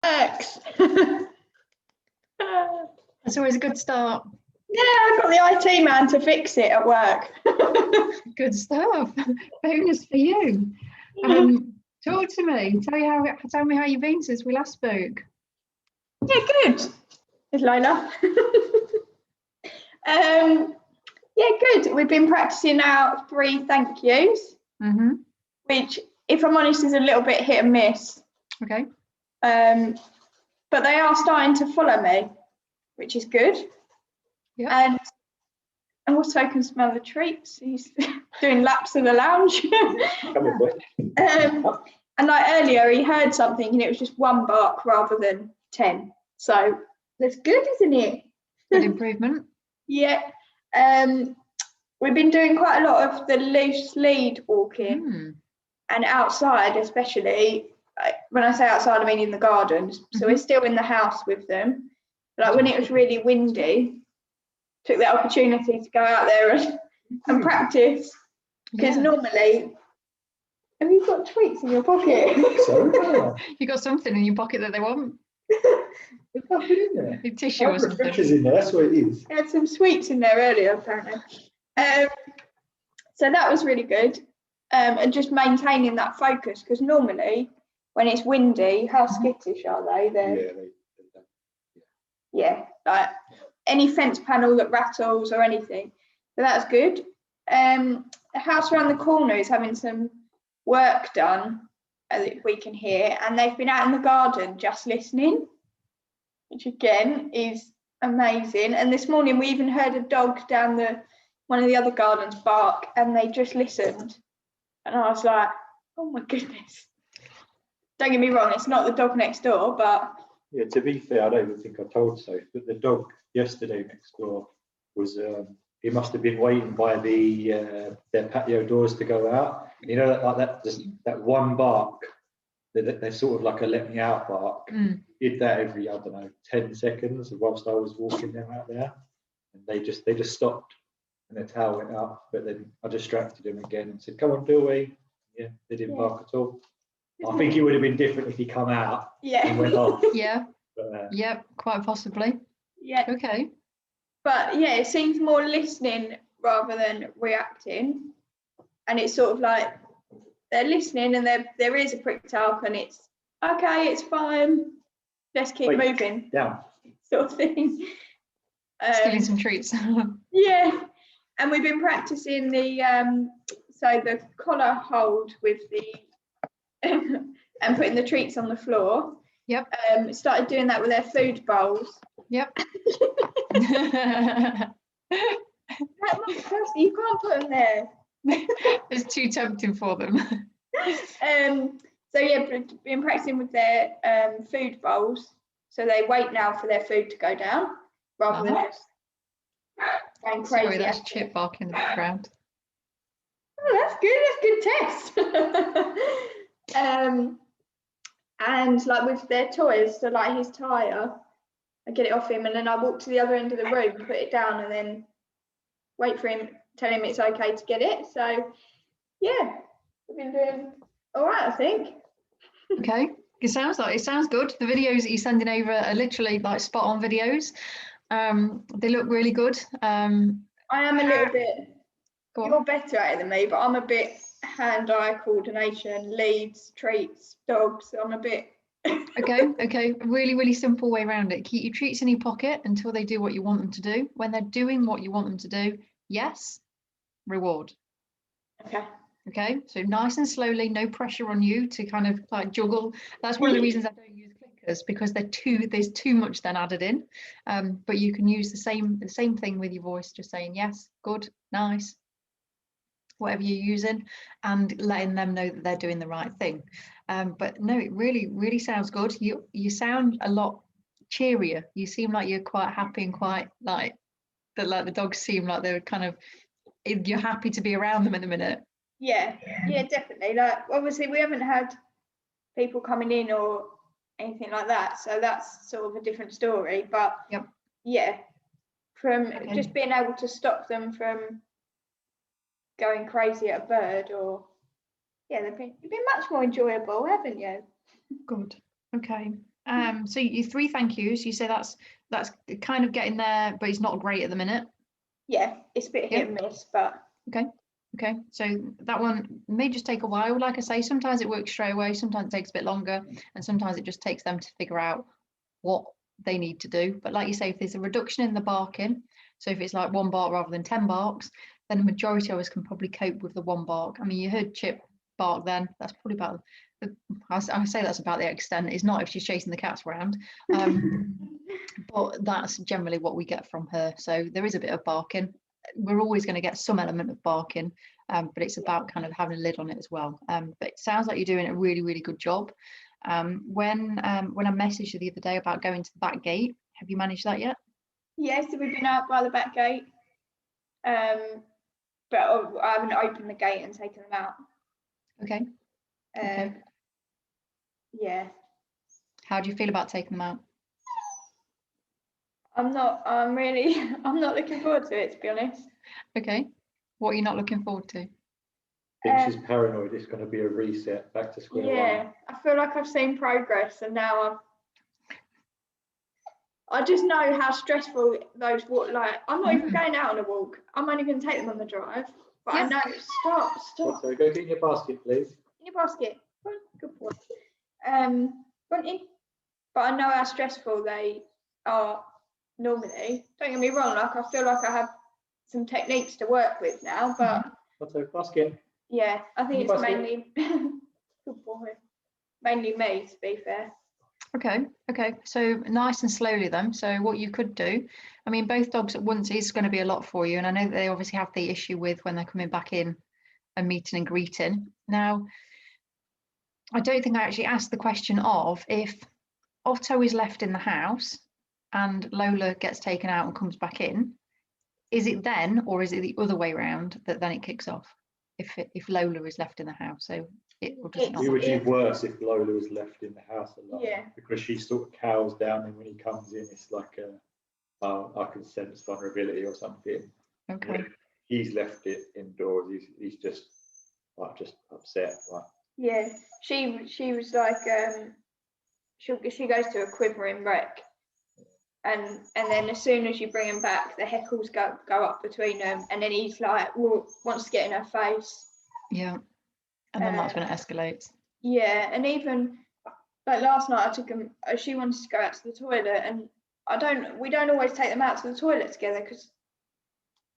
works. That's always a good start. Yeah, I got the IT man to fix it at work. Good stuff. Bonus for you. Talk to me. Tell me how you've been since we last spoke. Yeah, good. It's Lola. Yeah, good. We've been practicing our 3 thank yous, which, if I'm honest, is a little bit hit and miss. Okay. But they are starting to follow me, which is good. Yeah. And also can smell the treats. He's doing laps of the lounge. And like earlier, he heard something and it was just 1 bark rather than 10. So that's good, isn't it? Good improvement. Yeah. We've been doing quite a lot of the loose lead walking and outside, especially. When I say outside, I mean in the gardens. So we're still in the house with them. Like when it was really windy, took the opportunity to go out there and practice. Because normally, have you got treats in your pocket? So, You got something in your pocket that they want? there's nothing in there. A tissue or something. Refreshers in there, that's what it is. I had some sweets in there earlier, apparently. So that was really good. And just maintaining that focus, because normally when it's windy, how skittish are they? Yeah, like any fence panel that rattles or anything. So that's good. The house around the corner is having some work done that we can hear, and they've been out in the garden just listening, which again is amazing. And this morning we even heard a dog down one of the other gardens bark, and they just listened. And I was like, oh my goodness. Don't get me wrong, it's not the dog next door, but... Yeah, to be fair, I don't even think I told Sophie, but the dog yesterday next door was, he must have been waiting by their patio doors to go out. You know, like that, just that 1 bark, they're sort of like a let me out bark. Did that every, I don't know, 10 seconds whilst I was walking them out there. And they just stopped and their tail went up, but then I distracted him again and said, come on, do we? Yeah, they didn't bark at all. I think it would have been different if he come out and went off. Yeah. But, yeah, quite possibly. Yeah. Okay. But yeah, it seems more listening rather than reacting. And it's sort of like they're listening and their ears are pricked up and it's okay, it's fine. Let's keep moving. Yeah. Sort of thing. Stealing some treats. Yeah. And we've been practicing the collar hold with the and putting the treats on the floor. Yep. Started doing that with their food bowls. Yep. You can't put them there. It's too tempting for them. So yeah, been practicing with their food bowls. So they wait now for their food to go down rather than just going crazy. Sorry, that's Chip barking in the background. Oh, that's good. That's good test. And like with their toys, so like his tire, I get it off him and then I walk to the other end of the room, put it down and then wait for him, tell him it's okay to get it. So yeah, we've been doing all right, I think. Okay, it sounds good. The videos that you're sending over are literally like spot on videos. They look really good. I am a little bit, you're better at it than me, but I'm a bit hand-eye coordination, leads, treats, dogs. I'm a bit... Okay. A really, really simple way around it. Keep your treats in your pocket until they do what you want them to do. When they're doing what you want them to do, yes, reward. Okay, so nice and slowly, no pressure on you to kind of like juggle. That's one of the reasons I don't use clickers, because there's too much then added in. But you can use the same thing with your voice, just saying yes, good, nice, whatever you're using, and letting them know that they're doing the right thing. But no, it really, really sounds good. You sound a lot cheerier. You seem like you're quite happy and quite like the dogs seem like they're kind of, you're happy to be around them in a minute. Yeah, definitely. Like obviously we haven't had people coming in or anything like that, so that's sort of a different story. But yeah, from just being able to stop them from going crazy at a bird, or you've been much more enjoyable, haven't you? Good. Okay. So you 3 thank yous. You say that's kind of getting there, but it's not great at the minute. Yeah, it's a bit hit and miss, but Okay, so that one may just take a while. Like I say, sometimes it works straight away, sometimes it takes a bit longer, and sometimes it just takes them to figure out what they need to do. But like you say, if there's a reduction in the barking, so if it's like 1 bark rather than 10 barks, then the majority of us can probably cope with the 1 bark. I mean, you heard Chip bark then. That's probably about I say that's about the extent. It's not if she's chasing the cats around. But that's generally what we get from her. So there is a bit of barking. We're always going to get some element of barking, but it's about kind of having a lid on it as well. But it sounds like you're doing a really, really good job. When I messaged you the other day about going to the back gate, have you managed that yet? yes, we've been out by the back gate, but I haven't opened the gate and taken them out. Okay. Okay. Yeah. How do you feel about taking them out? I'm not looking forward to it, to be honest. Okay. What are you not looking forward to? I think she's paranoid it's going to be a reset back to square one. Yeah, I feel like I've seen progress, and now I just know how stressful those like. I'm not even going out on a walk. I'm only going to take them on the drive. But I know. Stop. So go get in your basket, please. In your basket. Good boy. Bunty. But I know how stressful they are normally. Don't get me wrong. Like, I feel like I have some techniques to work with now, but. So basket. Yeah, I think it's mainly. Good boy. Mainly me, to be fair. Okay, so nice and slowly then. So what you could do, I mean, both dogs at once is going to be a lot for you, and I know that they obviously have the issue with when they're coming back in and meeting and greeting. Now, I don't think I actually asked the question of if Otto is left in the house and Lola gets taken out and comes back in, is it then, or is it the other way around that then it kicks off? If Lola is left in the house, so it will just not. It would be worse if Lola was left in the house alone. Yeah. Because she sort of cows down, and when he comes in, it's like I can sense vulnerability or something. Okay. When he's left it indoors. He's just upset. Like. Yeah, she was like she goes to a quivering wreck, and then as soon as you bring him back, the heckles go up between them, and then he's like wants to get in her face. Yeah, and then that's when it escalates. Yeah, and even like last night, I took him. She wanted to go out to the toilet, and we don't always take them out to the toilet together because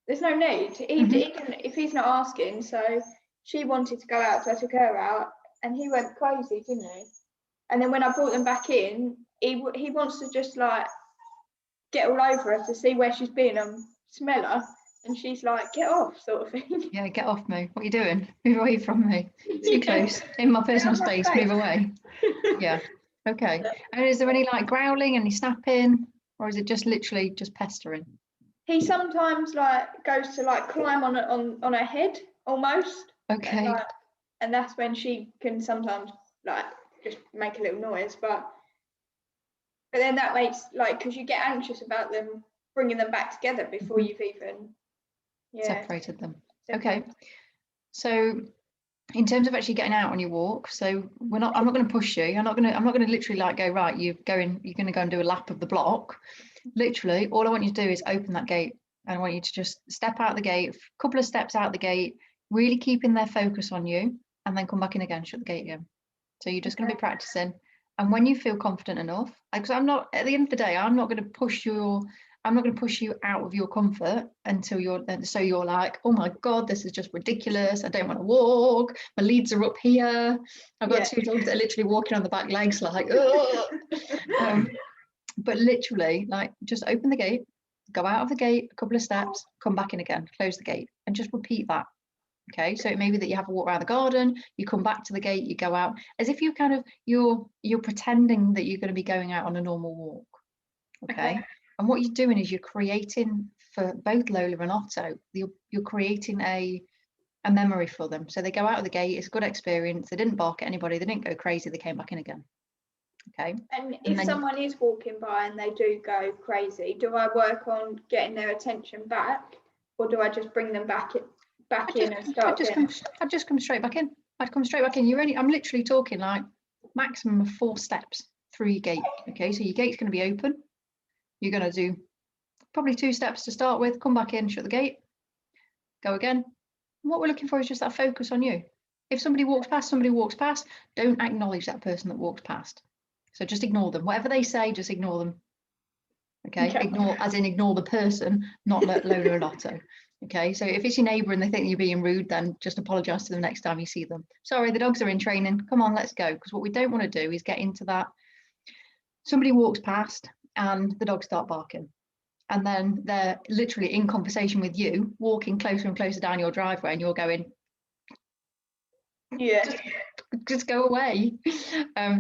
there's no need. He can, if he's not asking. So she wanted to go out, so I took her out, and he went crazy, didn't he? And then when I brought them back in, he wants to just like get all over her to see where she's been and smell her, and she's like, "Get off," sort of thing. Yeah, get off me. What are you doing? Move away from me. Too close. In my personal space. Move away. Yeah. Okay. And is there any like growling, any snapping, or is it just literally just pestering? He sometimes like goes to like climb on her head almost. Okay. And that's when she can sometimes like just make a little noise, but then that makes like, because you get anxious about them bringing them back together before you've even separated them. Okay. So in terms of actually getting out on your walk, so I'm not going to push you. I'm not going to literally like go, right, you're going to go and do a lap of the block. Literally, all I want you to do is open that gate. I want you to just step out the gate, a couple of steps out the gate, really keeping their focus on you, and then come back in again, shut the gate again. So you're just going to be practicing. And when you feel confident enough, because I'm not, at the end of the day, I'm not going to push you out of your comfort until you're like, oh my God, this is just ridiculous. I don't want to walk. My leads are up here. I've got 2 dogs that are literally walking on the back legs like, but literally like just open the gate, go out of the gate, a couple of steps, come back in again, close the gate, and just repeat that. Okay, so it may be that you have a walk around the garden, you come back to the gate, you go out, as if you're pretending that you're going to be going out on a normal walk. Okay. And what you're doing is you're creating, for both Lola and Otto, you're creating a memory for them. So they go out of the gate, it's a good experience, they didn't bark at anybody, they didn't go crazy, they came back in again. Okay. And if someone is walking by and they do go crazy, do I work on getting their attention back, or do I just bring them back in and start again? I'd just come straight back in. I'd come straight back in. I'm literally talking like maximum of 4 steps. through your gate. Okay, so your gate's going to be open. You're going to do probably 2 steps to start with, come back in, shut the gate, go again. And what we're looking for is just that focus on you. If somebody walks past, don't acknowledge that person that walks past. So just ignore them. Whatever they say, just ignore them. Okay, ignore, as in ignore the person, not Lola and Otto. Okay, so if it's your neighbour and they think you're being rude, then just apologise to them next time you see them. Sorry, the dogs are in training. Come on, let's go. Because what we don't want to do is get into that. Somebody walks past and the dogs start barking. And then they're literally in conversation with you, walking closer and closer down your driveway, and you're going, yeah, just go away.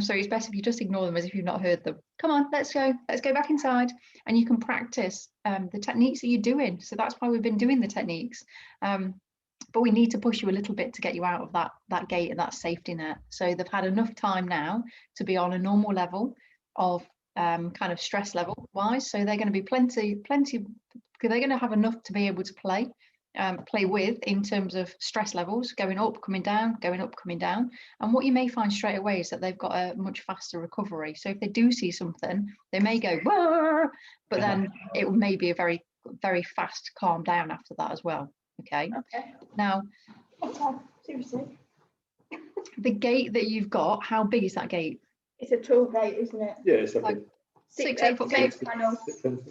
So it's best if you just ignore them as if you've not heard them. Come on, let's go back inside, and you can practice the techniques that you're doing. So that's why we've been doing the techniques, but we need to push you a little bit to get you out of that gate and that safety net. So they've had enough time now to be on a normal level of kind of stress level wise. So they're going to be plenty, they're going to have enough to be able to play with in terms of stress levels, going up, coming down, going up, coming down. And what you may find straight away is that they've got a much faster recovery. So if they do see something, they may go, "Whoa," but then it may be a very, very fast calm down after that as well. Okay. Now, seriously, the gate that you've got, how big is that gate? it's a tall gate, isn't it? Yeah, it's like 6-8 foot gate.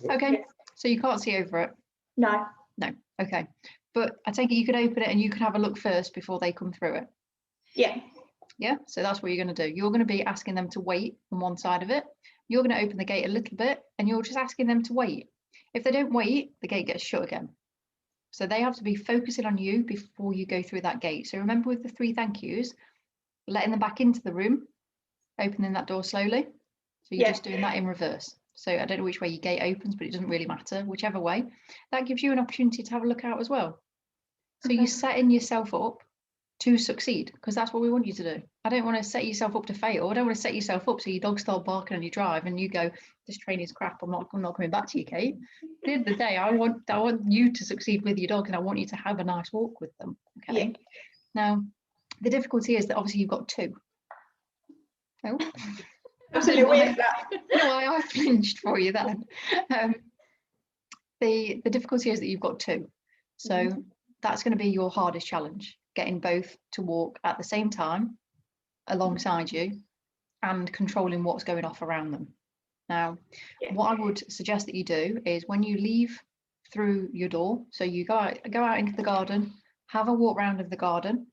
Okay, so you can't see over it. No. Okay, but I take it you could open it and you could have a look first before they come through it. Yeah, so that's what you're going to do. You're going to be asking them to wait on one side of it. You're going to open the gate a little bit and you're just asking them to wait. If they don't wait, the gate gets shut again. So they have to be focusing on you before you go through that gate. So remember, with the 3 thank yous, letting them back into the room, opening that door slowly. So you're just doing that in reverse. So I don't know which way your gate opens, but it doesn't really matter, whichever way. That gives you an opportunity to have a look out as well. So you're setting yourself up to succeed, because that's what we want you to do. I don't want to set yourself up to fail. I don't want to set yourself up so your dog start barking on your drive and you go, this training's crap, I'm not coming back to you, Kate. At the end of the day, I want you to succeed with your dog, and I want you to have a nice walk with them. Okay. Now, the difficulty is that obviously you've got 2. Oh. That's a little weird, that. No, I flinched for you then. The difficulty is that you've got 2. So that's going to be your hardest challenge, getting both to walk at the same time alongside you and controlling what's going off around them. Now, what I would suggest that you do is when you leave through your door, so you go out into the garden, have a walk round of the garden,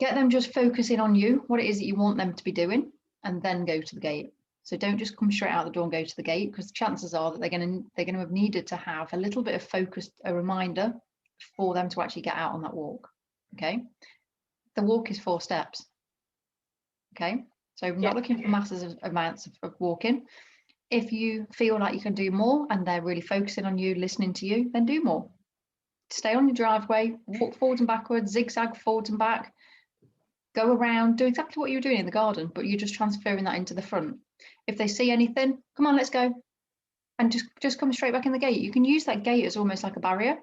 get them just focusing on you, what it is that you want them to be doing, and then go to the gate. So don't just come straight out the door and go to the gate, because the chances are that they're going to have needed to have a little bit of focus, a reminder for them to actually get out on that walk. Okay, the walk is 4 steps. Okay, so I'm not looking for massive amounts of walking. If you feel like you can do more and they're really focusing on you, listening to you, then do more. Stay on your driveway, walk forwards and backwards, zigzag forwards and back, go around, do exactly what you were doing in the garden, but you're just transferring that into the front. If they see anything, come on, let's go. And just come straight back in the gate. You can use that gate as almost like a barrier.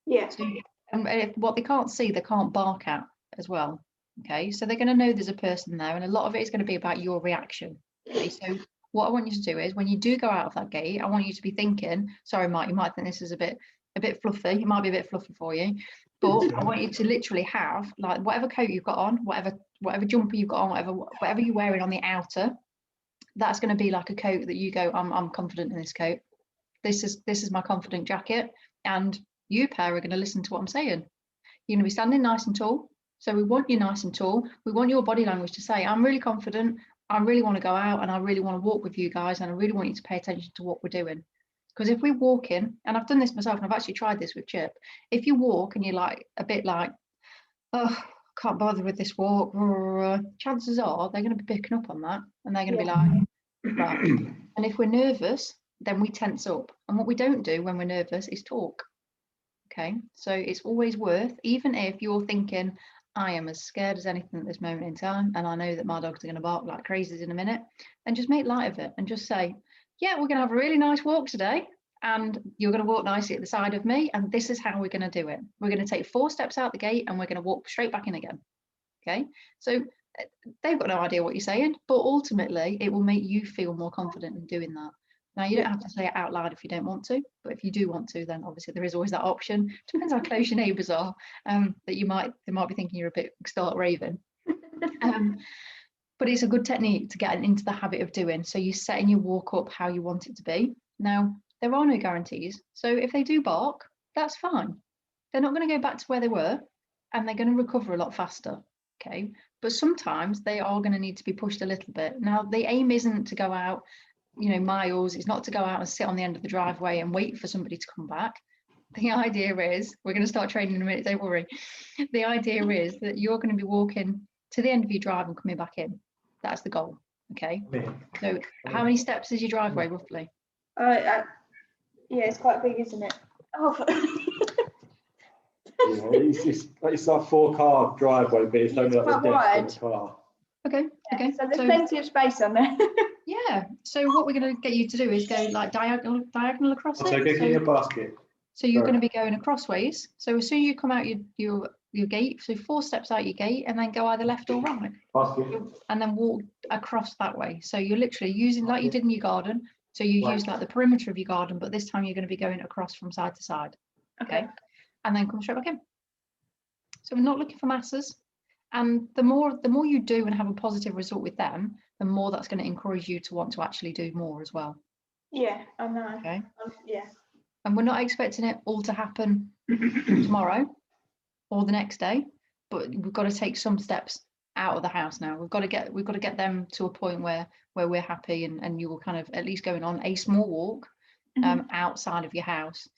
Yeah. So, and if what they can't see, they can't bark at as well. Okay, so they're going to know there's a person there, and a lot of it is going to be about your reaction. Okay, so what I want you to do is when you do go out of that gate, I want you to be thinking, sorry, Mark, you might think this is a bit fluffy. It might be a bit fluffy for you, but I want you to literally have, like, whatever coat you've got on, whatever jumper you've got on, whatever you're wearing on the outer, that's going to be like a coat that you go, I'm confident in this coat. This is my confident jacket, and you pair are going to listen to what I'm saying. You're going to be standing nice and tall. So we want you nice and tall. We want your body language to say, I'm really confident. I really want to go out and I really want to walk with you guys, and I really want you to pay attention to what we're doing. Because if we walk in, and I've done this myself, and I've actually tried this with Chip, if you walk and you're like a bit like, oh, can't bother with this walk, chances are they're going to be picking up on that, and they're going to be like, right. And if we're nervous, then we tense up. And what we don't do when we're nervous is talk. Okay, so it's always worth, even if you're thinking, I am as scared as anything at this moment in time, and I know that my dogs are going to bark like crazies in a minute, and just make light of it and just say, yeah, we're going to have a really nice walk today, and you're going to walk nicely at the side of me, and this is how we're going to do it. We're going to take 4 steps out the gate, and we're going to walk straight back in again. Okay, so they've got no idea what you're saying, but ultimately it will make you feel more confident in doing that. Now, you don't have to say it out loud if you don't want to, but if you do want to, then obviously there is always that option. Depends how close your neighbours are, that they might be thinking you're a bit start raving. But it's a good technique to get into the habit of doing. So you're setting your walk up how you want it to be. Now, there are no guarantees. So if they do bark, that's fine. They're not going to go back to where they were, and they're going to recover a lot faster. Okay. But sometimes they are going to need to be pushed a little bit. Now, the aim isn't to go out, miles. It's not to go out and sit on the end of the driveway and wait for somebody to come back. The idea is, we're going to start training in a minute, don't worry. The idea is that you're going to be walking to the end of your drive and coming back in. That's the goal. Okay. So how many steps is your driveway roughly? Yeah, it's quite big, isn't it? Oh. It's like 4-car driveway, but it's only like the depth of a car. Okay. Okay. So there's plenty of space on there. Yeah. So what we're going to get you to do is go like diagonal across it. So go get your basket. So you're going to be going acrossways. So as soon as you come out your gate, so 4 steps out your gate, and then go either left or right, and then walk across that way. So you're literally using like you did in your garden. So you use like the perimeter of your garden, but this time you're going to be going across from side to side. Okay. And then come straight back in. So we're not looking for masses. And the more you do and have a positive result with them, the more that's going to encourage you to want to actually do more as well. Yeah, I know. Okay. Yeah. And we're not expecting it all to happen tomorrow or the next day, but we've got to take some steps out of the house now. We've got to get them to a point where we're happy, and you will kind of at least going on a small walk outside of your house,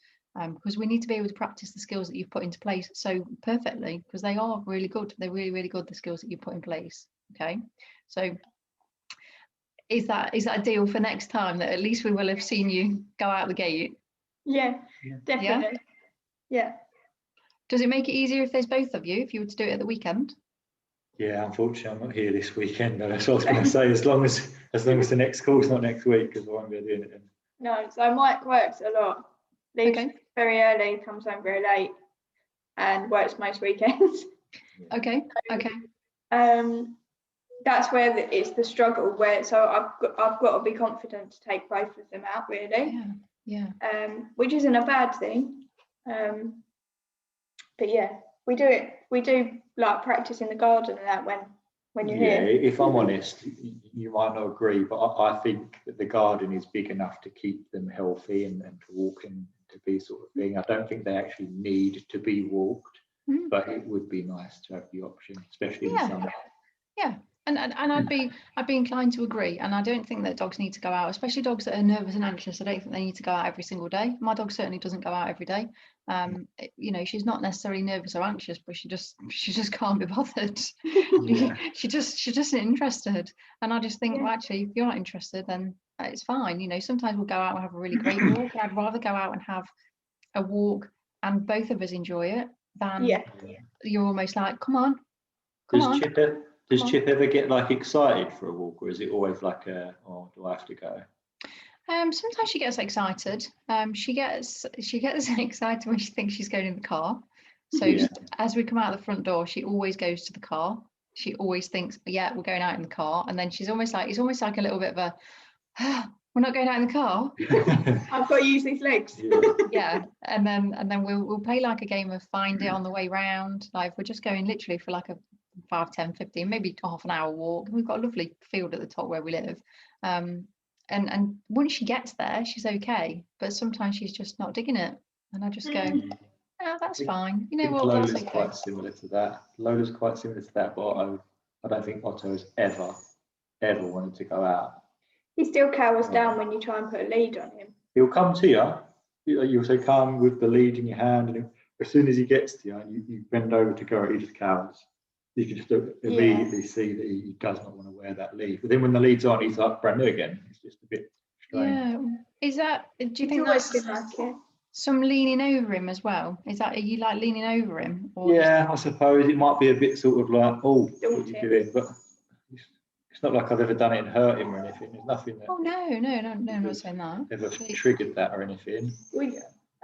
because we need to be able to practice the skills that you've put into place so perfectly, because they are really good. They're really, really good, the skills that you put in place. Okay. So is that a deal for next time, that at least we will have seen you go out the gate? Yeah, definitely. Yeah. Does it make it easier if there's both of you, if you were to do it at the weekend? Yeah, unfortunately, I'm not here this weekend. That's what I was going to say. As long as the next call's not next week, because I won't be doing it then. No, so Mike works a lot. Leaves very early, comes home very late, and works most weekends. Okay. That's where it's the struggle. So I've got to be confident to take both of them out, really. Yeah. Which isn't a bad thing. But yeah, we do like practice in the garden and that when you're here. Yeah, if I'm honest, you might not agree, but I think that the garden is big enough to keep them healthy and to walk and to be sort of thing. I don't think they actually need to be walked, but it would be nice to have the option, especially in the summer. Yeah. And I'd be inclined to agree. And I don't think that dogs need to go out, especially dogs that are nervous and anxious. I don't think they need to go out every single day. My dog certainly doesn't go out every day. She's not necessarily nervous or anxious, but she just can't be bothered. She just isn't interested. And I just think, well, actually, if you're not interested, then it's fine. Sometimes we'll go out and have a really great walk. I'd rather go out and have a walk and both of us enjoy it than you're almost like, come on. Does Chip ever get like excited for a walk, or is it always like do I have to go? Sometimes she gets excited. She gets excited when she thinks she's going in the car. So as we come out the front door, she always goes to the car. She always thinks, we're going out in the car. And then it's almost like a little bit of a, we're not going out in the car. I've got to use these legs. Yeah. And then we'll play like a game of find it on the way round. Like we're just going literally for like a 5, 10, 15, maybe half an hour walk. We've got a lovely field at the top where we live. And once she gets there, she's okay. But sometimes she's just not digging it. And I just go, that's fine. You know what? Lola's quite similar to that. But I don't think Otto has ever wanted to go out. He still cowers down when you try and put a lead on him. He'll come to you. You'll say, come with the lead in your hand. And as soon as he gets to you, you bend over to go, he just cowers. You can just immediately see that he does not want to wear that lead. But then when the lead's on, he's like brand new again. It's just a bit strange. Yeah. Is that? Do you think that's some leaning over him as well? Are you like leaning over him? Or I suppose it might be a bit sort of like, what are you doing? But it's not like I've ever done it and hurt him or anything. There's nothing that. Oh no, I'm not saying that. Ever triggered that or anything.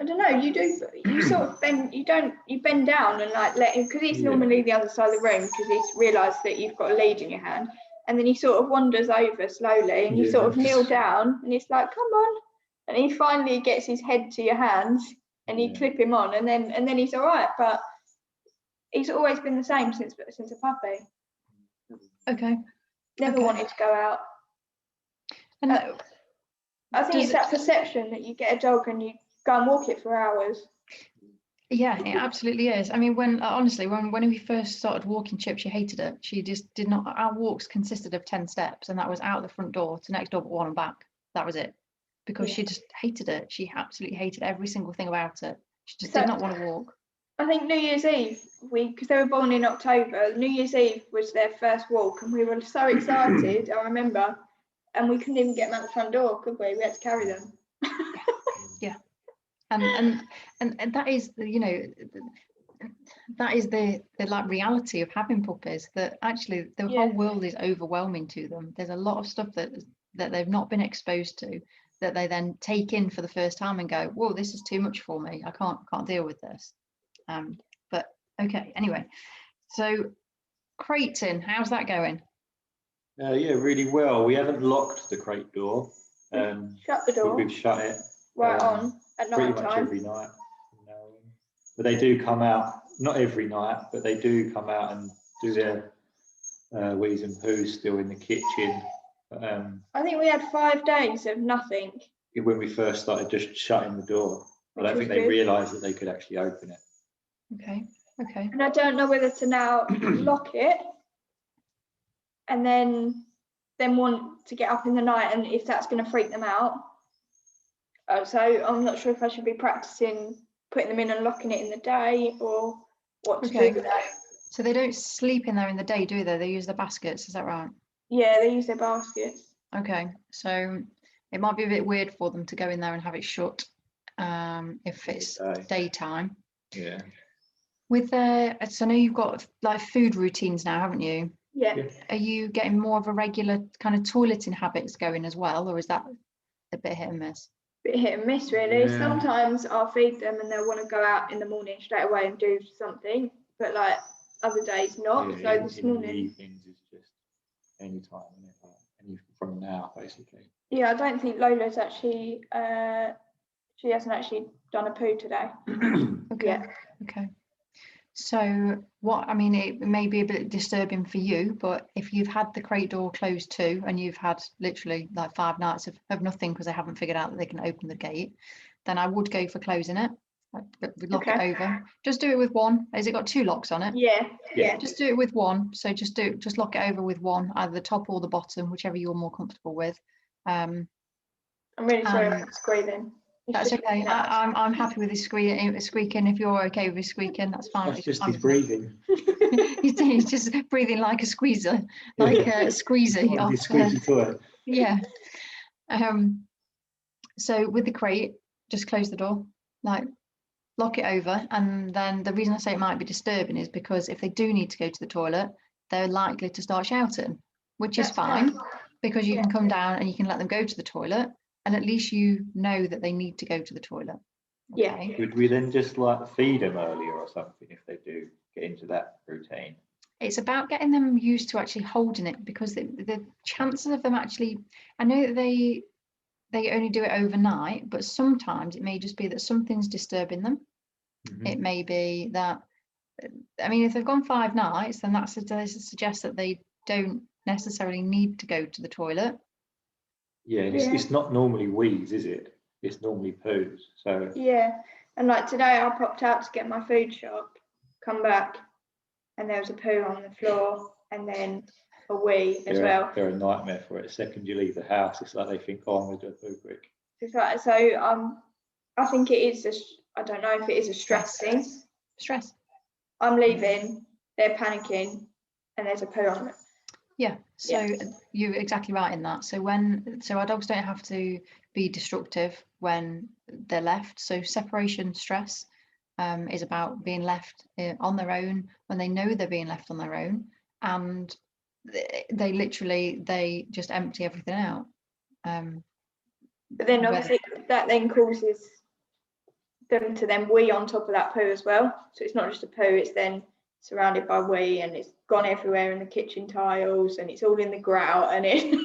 I don't know. You sort of bend. You bend down and like let him, because he's normally the other side of the room because he's realised that you've got a lead in your hand, and then he sort of wanders over slowly, and you sort of kneel down, and it's like, come on, and he finally gets his head to your hands, and you clip him on, and then he's all right. But he's always been the same since a puppy. Okay. Never wanted to go out. And I think it's that perception that you get a dog and you go and walk it for hours. Yeah, it absolutely is. I mean, honestly, when we first started walking Chip, she hated it. She just did not. Our walks consisted of 10 steps, and that was out the front door to next door but one and back. That was it, because she just hated it. She absolutely hated every single thing about it. She just did not want to walk. I think New Year's Eve, because they were born in October, New Year's Eve was their first walk, and we were so excited. I remember, and we couldn't even get them out the front door, could we? We had to carry them. Yeah. And that is, that is the like reality of having puppies, that actually the whole world is overwhelming to them. There's a lot of stuff that they've not been exposed to, that they then take in for the first time and go, whoa, this is too much for me. I can't deal with this. But okay, anyway, so crating, how's that going? Yeah, really well. We haven't locked the crate door. Shut the door. We've shut it on at night pretty time. much every night. But they do come out, not every night, but they do come out and do their wheeze and poos still in the kitchen. I think we had 5 days of nothing. When we first started just shutting the door, I don't think they realised that they could actually open it. Okay. And I don't know whether to now lock it and then want to get up in the night, and if that's going to freak them out. So I'm not sure if I should be practicing putting them in and locking it in the day, or what to do with that. So they don't sleep in there in the day, do they? They use their baskets, is that right? Yeah, they use their baskets. Okay, so it might be a bit weird for them to go in there and have it shut if it's daytime. Yeah. With so I know you've got like food routines now, haven't you? Yeah. Are you getting more of a regular kind of toileting habits going as well, or is that a bit hit and miss? Bit hit and miss, really. Yeah. Sometimes I'll feed them and they'll want to go out in the morning straight away and do something, but like other days not. Yeah, so this morning. The evenings is just any time, any from now, basically. Yeah, I don't think Lola's actually. She hasn't actually done a poo today. Okay. So it may be a bit disturbing for you, but if you've had the crate door closed too, and you've had literally like 5 nights of nothing because they haven't figured out that they can open the gate, then I would go for closing it. Lock it over. Just do it with one. Has it got 2 locks on it? Yeah. Just do it with one. So just lock it over with one, either the top or the bottom, whichever you're more comfortable with. I'm really sorry about squealing. That's okay. I'm happy with his squeaking. If you're okay with his squeaking, that's fine. That's just his breathing. he's just breathing like a squeezer, like a squeezy. Like his squeaky toy. Yeah. So with the crate, just close the door, like lock it over, and then the reason I say it might be disturbing is because if they do need to go to the toilet, they're likely to start shouting, which is fine, because you can come down and you can let them go to the toilet. And at least you know that they need to go to the toilet. Okay? Yeah. Would we then just like feed them earlier or something if they do get into that routine? It's about getting them used to actually holding it, because the chances of them actually, I know that they only do it overnight, but sometimes it may just be that something's disturbing them. Mm-hmm. It may be that, if they've gone 5 nights, then that suggests that they don't necessarily need to go to the toilet. Yeah, it's not normally wheeze, is it? It's normally poos. So yeah, and like today, I popped out to get my food shop, come back, and there was a poo on the floor, and then a wee as well. They're a nightmare for it. The second you leave the house, it's like they think, "Oh, I'm going to do a poo quick." It's like, so I think it is. I don't know if it is a stress thing. Stress. I'm leaving. They're panicking, and there's a poo on it. Yeah, so you're exactly right in that. So our dogs don't have to be destructive when they're left. So separation stress is about being left on their own when they know they're being left on their own, and they just empty everything out. But then obviously that then causes them to then wee on top of that poo as well. So it's not just a poo, it's then surrounded by wee, and it's gone everywhere in the kitchen tiles, and it's all in the grout, and it's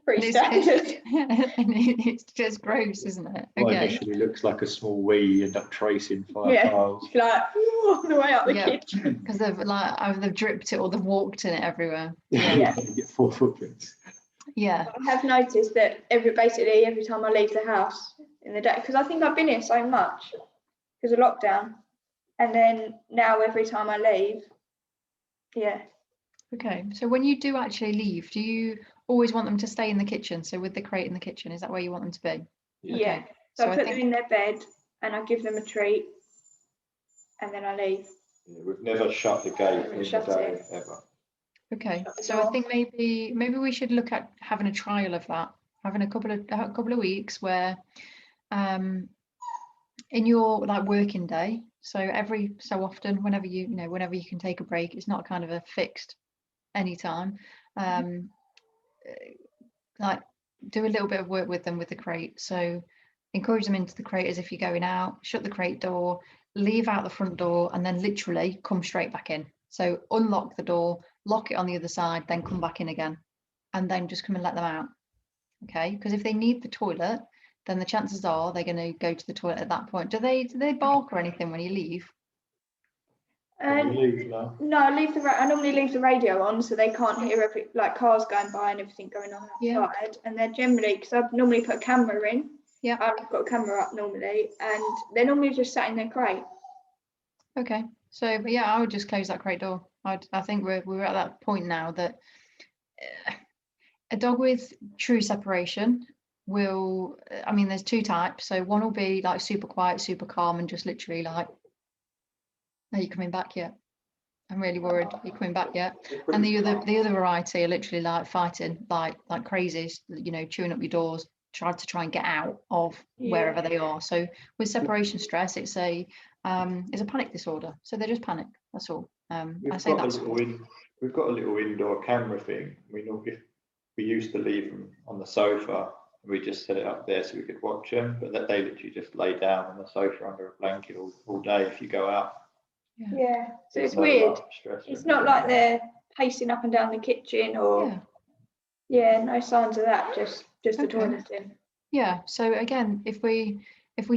pretty standard. It's just gross, isn't it? What Okay. initially looks like a small wee, you end up tracing 5 Yeah. tiles. It's like all the way up the Yeah. kitchen. Because they've either they've dripped it or they've walked in it everywhere. Yeah. You get 4 footprints. Yeah. I have noticed that basically every time I leave the house in the day, because I think I've been here so much because of lockdown, and then now every time I leave, yeah. Okay. So when you do actually leave, do you always want them to stay in the kitchen? So with the crate in the kitchen, is that where you want them to be? Yeah. Okay. So So I I put think- them in their bed and I give them a treat, and then I leave. Yeah, we've never shut the gate in the Shut day it. ever. Okay. Shut the So I door. think maybe we should look at having a trial of that, having a couple of weeks where, in your like working day, so every so often, whenever you can take a break, it's not kind of a fixed anytime. Like do a little bit of work with them with the crate. So encourage them into the crate as if you're going out, shut the crate door, leave out the front door, and then literally come straight back in. So unlock the door, lock it on the other side, then come back in again, and then just come and let them out. Okay, because if they need the toilet, then the chances are they're going to go to the toilet at that point. Do they bark or anything when you leave? When you leave now. No, I normally leave the radio on so they can't hear like cars going by and everything going on Yeah. outside. And they're generally, because I normally put a camera in. Yeah. I've got a camera up normally, and they're normally just sat in their crate. Okay, so but yeah, I would just close that crate door. I think we're at that point now that a dog with true separation will, I mean, there's 2 types. So one will be like super quiet, super calm, and just literally like, are you coming back yet? I'm really worried. Are you coming back yet? And the other variety are literally like fighting, like crazies, chewing up your doors, try and get out of wherever they are. So with separation stress, it's a panic disorder. So they just panic. That's all. We've I say got that's we've got a little indoor camera thing. We used to leave them on the sofa. We just set it up there so we could watch them, but that they literally just lay down on the sofa under a blanket all day if you go out. Yeah, so it's no weird. stress or It's not anything. like they're pacing up and down the kitchen or no signs of that. Just the Okay. toilet in. Yeah. So again, if we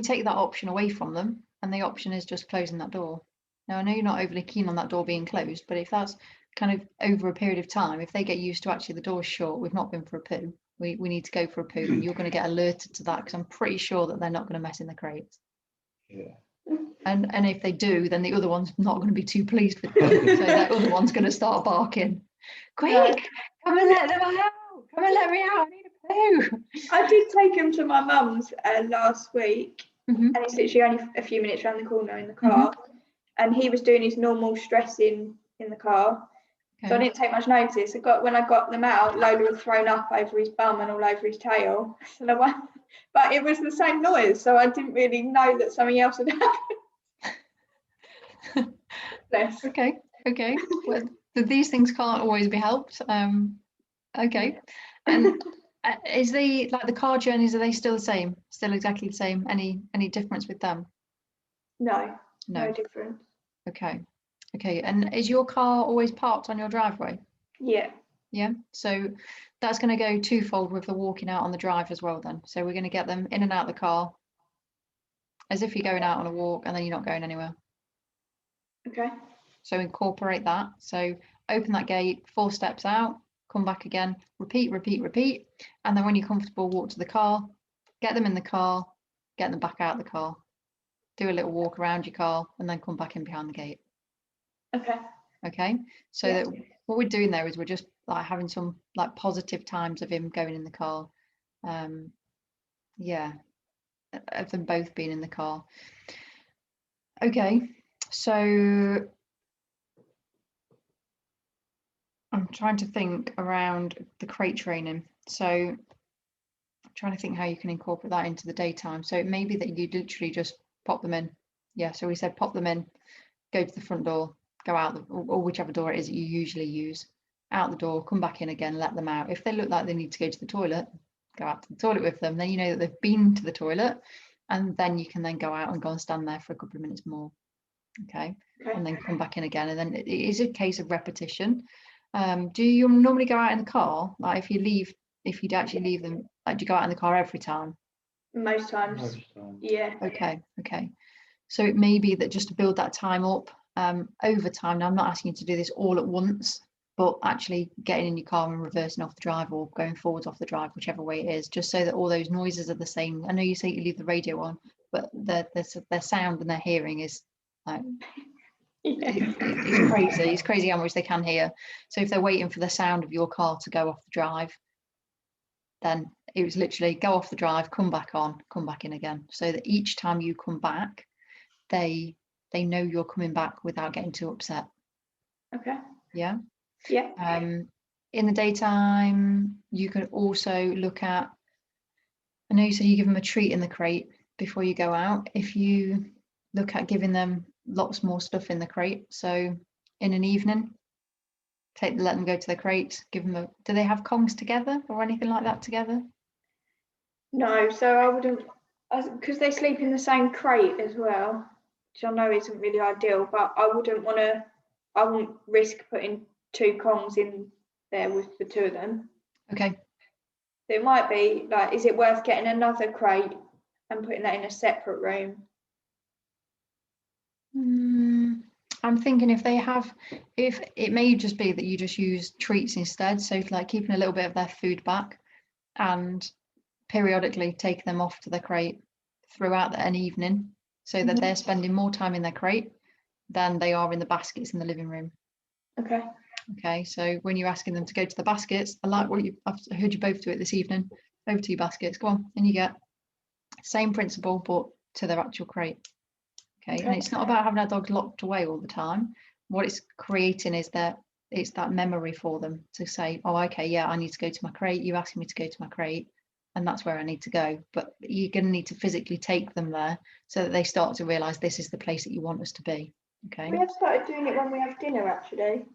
take that option away from them, and the option is just closing that door. Now I know you're not overly keen on that door being closed, but if that's kind of over a period of time, if they get used to actually the door's shut, we've not been for a poo, we need to go for a poo, and you're going to get alerted to that because I'm pretty sure that they're not going to mess in the crates. Yeah. And if they do, then the other one's not going to be too pleased with them. So that other one's going to start barking. Quick, come and let them out. Come and let me out. I need a poo. I did take him to my mum's last week, Mhm. and it's literally only a few minutes around the corner in the car. And he was doing his normal stressing in the car. So I Okay. didn't take much notice. When I got them out, Lola was thrown up over his bum and all over his tail. But it was the same noise, so I didn't really know that something else had happened. Bless. Okay. Well, these things can't always be helped. Okay. And is the car journeys, are they still the same? Still exactly the same? Any difference with them? No No. difference. Okay. And is your car always parked on your driveway? Yeah. Yeah. So that's going to go twofold with the walking out on the drive as well then. So we're going to get them in and out of the car as if you're going out on a walk and then you're not going anywhere. Okay. So incorporate that. So open that gate, 4 steps out, come back again, repeat. And then when you're comfortable, walk to the car, get them in the car, get them back out of the car, do a little walk around your car, and then come back in behind the gate. Okay. Okay. So Yeah. that what we're doing there is we're just like having some like positive times of him going in the car. Of them both being in the car. Okay. So I'm trying to think around the crate training. So I'm trying to think how you can incorporate that into the daytime. So it may be that you literally just pop them in. Yeah, so we said pop them in, go to the front door, go out, or whichever door it is that you usually use, out the door, come back in again, let them out. If they look like they need to go to the toilet, go out to the toilet with them. Then you know that they've been to the toilet, and then you can then go out and go and stand there for a couple of minutes more. Okay, and then come back in again, and then it is a case of repetition. Do you normally go out in the car? Like if you'd actually leave them, like, do you go out in the car every time? Most times. Yeah. Okay. So it may be that just to build that time up over time. Now, I'm not asking you to do this all at once, but actually getting in your car and reversing off the drive or going forwards off the drive, whichever way it is, just so that all those noises are the same. I know you say you leave the radio on, but their sound and their hearing is it's crazy. It's crazy how much they can hear. So if they're waiting for the sound of your car to go off the drive, then it was literally go off the drive, come back on, come back in again, so that each time you come back, they know you're coming back without getting too upset. Okay. Yeah. In the daytime, you can also look at, I know you said you give them a treat in the crate before you go out. If you look at giving them lots more stuff in the crate, so in an evening, let them go to the crate, give them do they have Kongs together or anything like that together? No, so I wouldn't, because they sleep in the same crate as well, which I know isn't really ideal, but I wouldn't risk putting 2 Kongs in there with the 2 of them. Okay. So it might be like, is it worth getting another crate and putting that in a separate room? I'm thinking if it may just be that you just use treats instead, so like keeping a little bit of their food back and periodically taking them off to the crate throughout an evening, so that they're spending more time in their crate than they are in the baskets in the living room. Okay, so when you're asking them to go to the baskets, I like what I've heard you both do it this evening. Over to your baskets, go on, and you get same principle but to their actual crate. Okay, and it's not about having our dogs locked away all the time. What it's creating is that it's that memory for them to say, oh, okay, yeah, I need to go to my crate. You asking me to go to my crate, and that's where I need to go. But you're going to need to physically take them there so that they start to realise this is the place that you want us to be. Okay. We have started doing it when we have dinner, actually.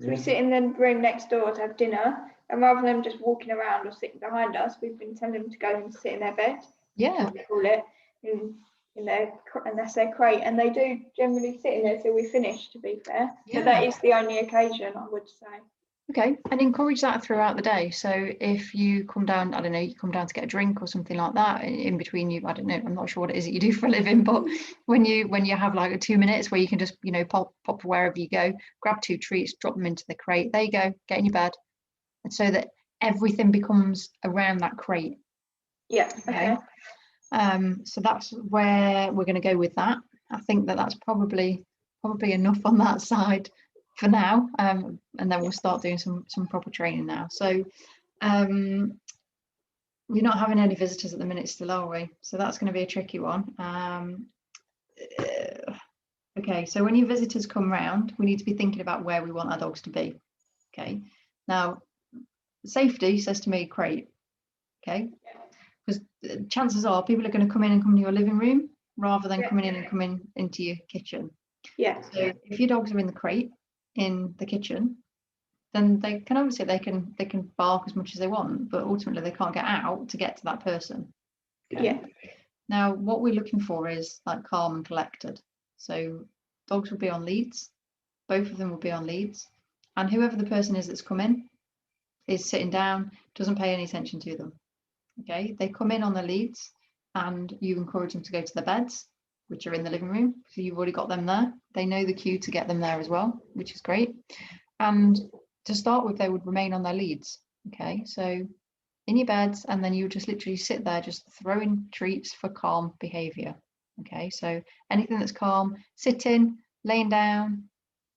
So we sit in the room next door to have dinner, and rather than just walking around or sitting behind us, we've been telling them to go and sit in their bed. Yeah. We call it and that's their crate, and they do generally sit in there till we finish, to be fair. Yeah. But that is the only occasion, I would say. Okay, and encourage that throughout the day. So if you come down, I don't know, you come down to get a drink or something like that in between you, I don't know, I'm not sure what it is that you do for a living, but when you have like 2 minutes where you can just, pop wherever you go, grab 2 treats, drop them into the crate, there you go, get in your bed. And so that everything becomes around that crate. Yeah. Okay. So that's where we're going to go with that. I think that's probably enough on that side for now, and then we'll start doing some proper training now. So we're not having any visitors at the minute still, are we? So that's going to be a tricky one. Okay, so when your visitors come round, we need to be thinking about where we want our dogs to be. Okay, now safety says to me crate. Okay, because chances are people are going to come in to your living room rather than coming in and coming into your kitchen. Yeah. So if your dogs are in the crate in the kitchen, then they can bark as much as they want, but ultimately they can't get out to get to that person. Okay? Yeah. Now what we're looking for is like calm and collected. So dogs will be on leads, both of them will be on leads, and whoever the person is that's come in is sitting down, doesn't pay any attention to them. Okay, they come in on the leads and you encourage them to go to the beds, which are in the living room. So you've already got them there. They know the cue to get them there as well, which is great. And to start with, they would remain on their leads. Okay, so in your beds, and then you would just literally sit there, just throwing treats for calm behavior. Okay, so anything that's calm, sitting, laying down,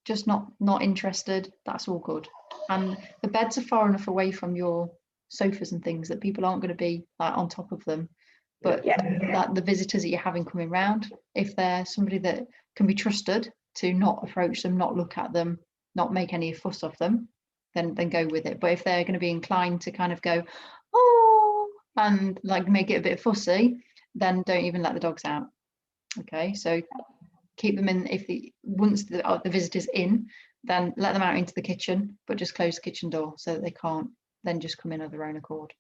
just not interested, that's all good. And the beds are far enough away from your sofas and things that people aren't going to be like on top of them, but that the visitors that you're having coming round, if they're somebody that can be trusted to not approach them, not look at them, not make any fuss of them, then go with it. But if they're going to be inclined to kind of go oh and like make it a bit fussy, then don't even let the dogs out. Okay, so keep them in. Once the visitor's in, then let them out into the kitchen, but just close the kitchen door so that they can't then just come in of their own accord.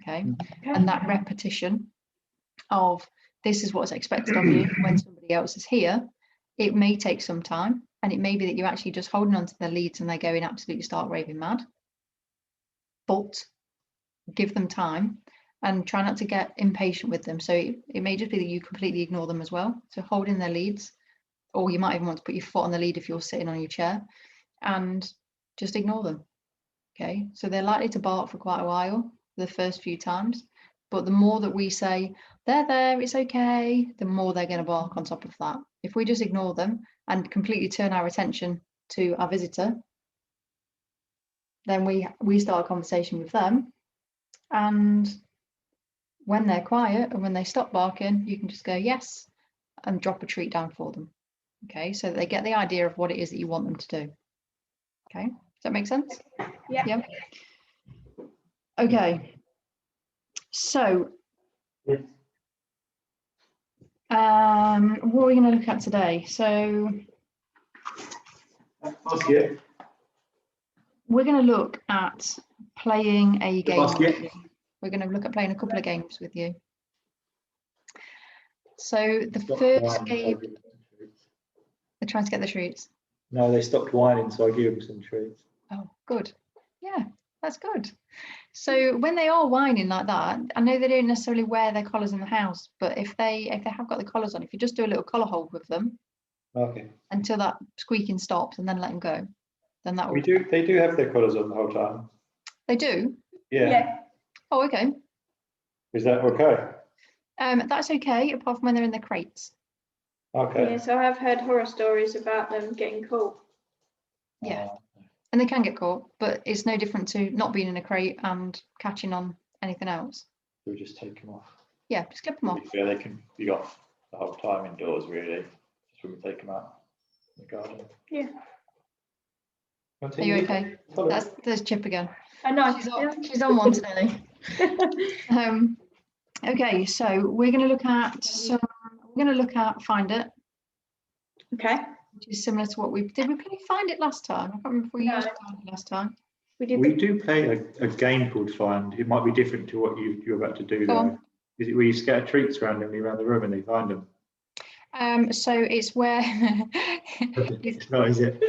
Okay, and that repetition of this is what's expected of you when somebody else is here. It may take some time, and it may be that you're actually just holding on to their leads and they go in absolutely stark raving mad. But give them time and try not to get impatient with them. So it may just be that you completely ignore them as well. So hold in their leads, or you might even want to put your foot on the lead if you're sitting on your chair, and just ignore them. Okay, so they're likely to bark for quite a while the first few times, but the more that we say, they're there, it's okay, the more they're going to bark on top of that. If we just ignore them and completely turn our attention to our visitor, then we start a conversation with them, and when they're quiet and when they stop barking, you can just go yes and drop a treat down for them. Okay, so that they get the idea of what it is that you want them to do. Okay, does that make sense? Yeah. Okay, so Yes. what are we going to look at today? So Basket. we're going to look at playing a game. Basket. We're going to look at playing a couple of games with you. So the Stopped first whining, so I game, gave them some treats. they're trying to get the treats. No, they stopped whining, so I gave them some treats. Oh, good. Yeah, that's good. So when they are whining like that, I know they don't necessarily wear their collars in the house, but if they have got the collars on, if you just do a little collar hold with them Okay. until that squeaking stops and then let them go, then that will. They do have their collars on the whole time. They do? Yeah. Oh, okay. Is that okay? That's okay, apart from when they're in the crates. Okay. Yeah, so I've heard horror stories about them getting caught. Yeah. And they can get caught, but it's no different to not being in a crate and catching on anything else. We'll just take them off. Yeah, just get them off. Yeah, they can be off the whole time indoors, really. Just when we take them out in the garden. Yeah. Are you okay? There's Chip again. I know. She's on one today. Okay, so we're going to look at Find It. Okay. Which is similar to what we play Find It last time. I can't remember if we used Find It last time. We do play a game called Find. It might be different to what you're about to do. Go though. on. Is it where you scatter treats randomly around the room and they find them? So it's where It's not, is it?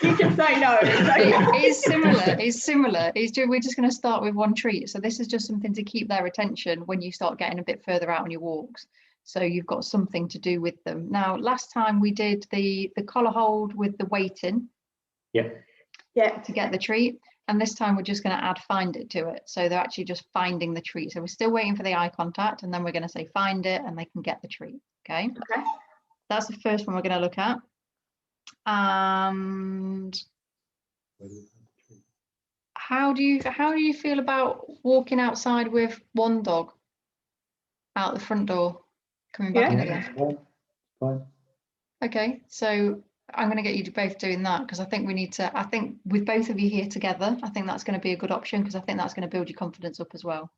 You can say no. It's similar. We're just going to start with one treat. So this is just something to keep their attention when you start getting a bit further out on your walks. So you've got something to do with them. Now, last time we did the collar hold with the waiting. Yeah. To get the treat. And this time we're just going to add Find It to it. So they're actually just finding the treat. So we're still waiting for the eye contact, and then we're going to say Find It, and they can get the treat. Okay. That's the first one we're going to look at. And how do you feel about walking outside with one dog out the front door, coming back in again? Fine. Okay, so I'm going to get you both doing that, because I think with both of you here together, I think that's going to be a good option, because I think that's going to build your confidence up as well.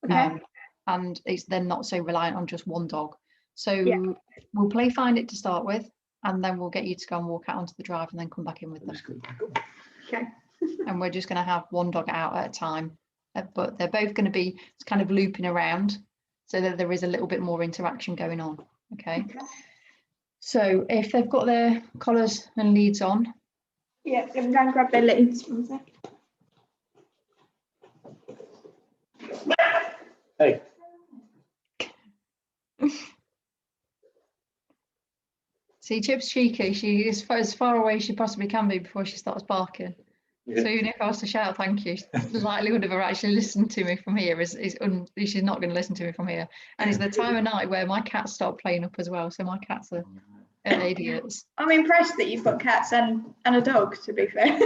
Okay. And it's then not so reliant on just one dog. So we'll play Find It to start with, and then we'll get you to go and walk out onto the drive and then come back in with them. Okay. And we're just going to have one dog out at a time, but they're both going to be kind of looping around so that there is a little bit more interaction going on. Okay. So if they've got their collars and leads on. Yeah, I'm going to grab their leads from there. Hey. See, Chip's cheeky. She is as far away as she possibly can be before she starts barking. Yeah. So even if I was to shout thank you, the likelihood of her actually listening to me from here she's not going to listen to me from here. And it's the time of night where my cats start playing up as well. So my cats are idiots. I'm impressed that you've got cats and a dog, to be fair.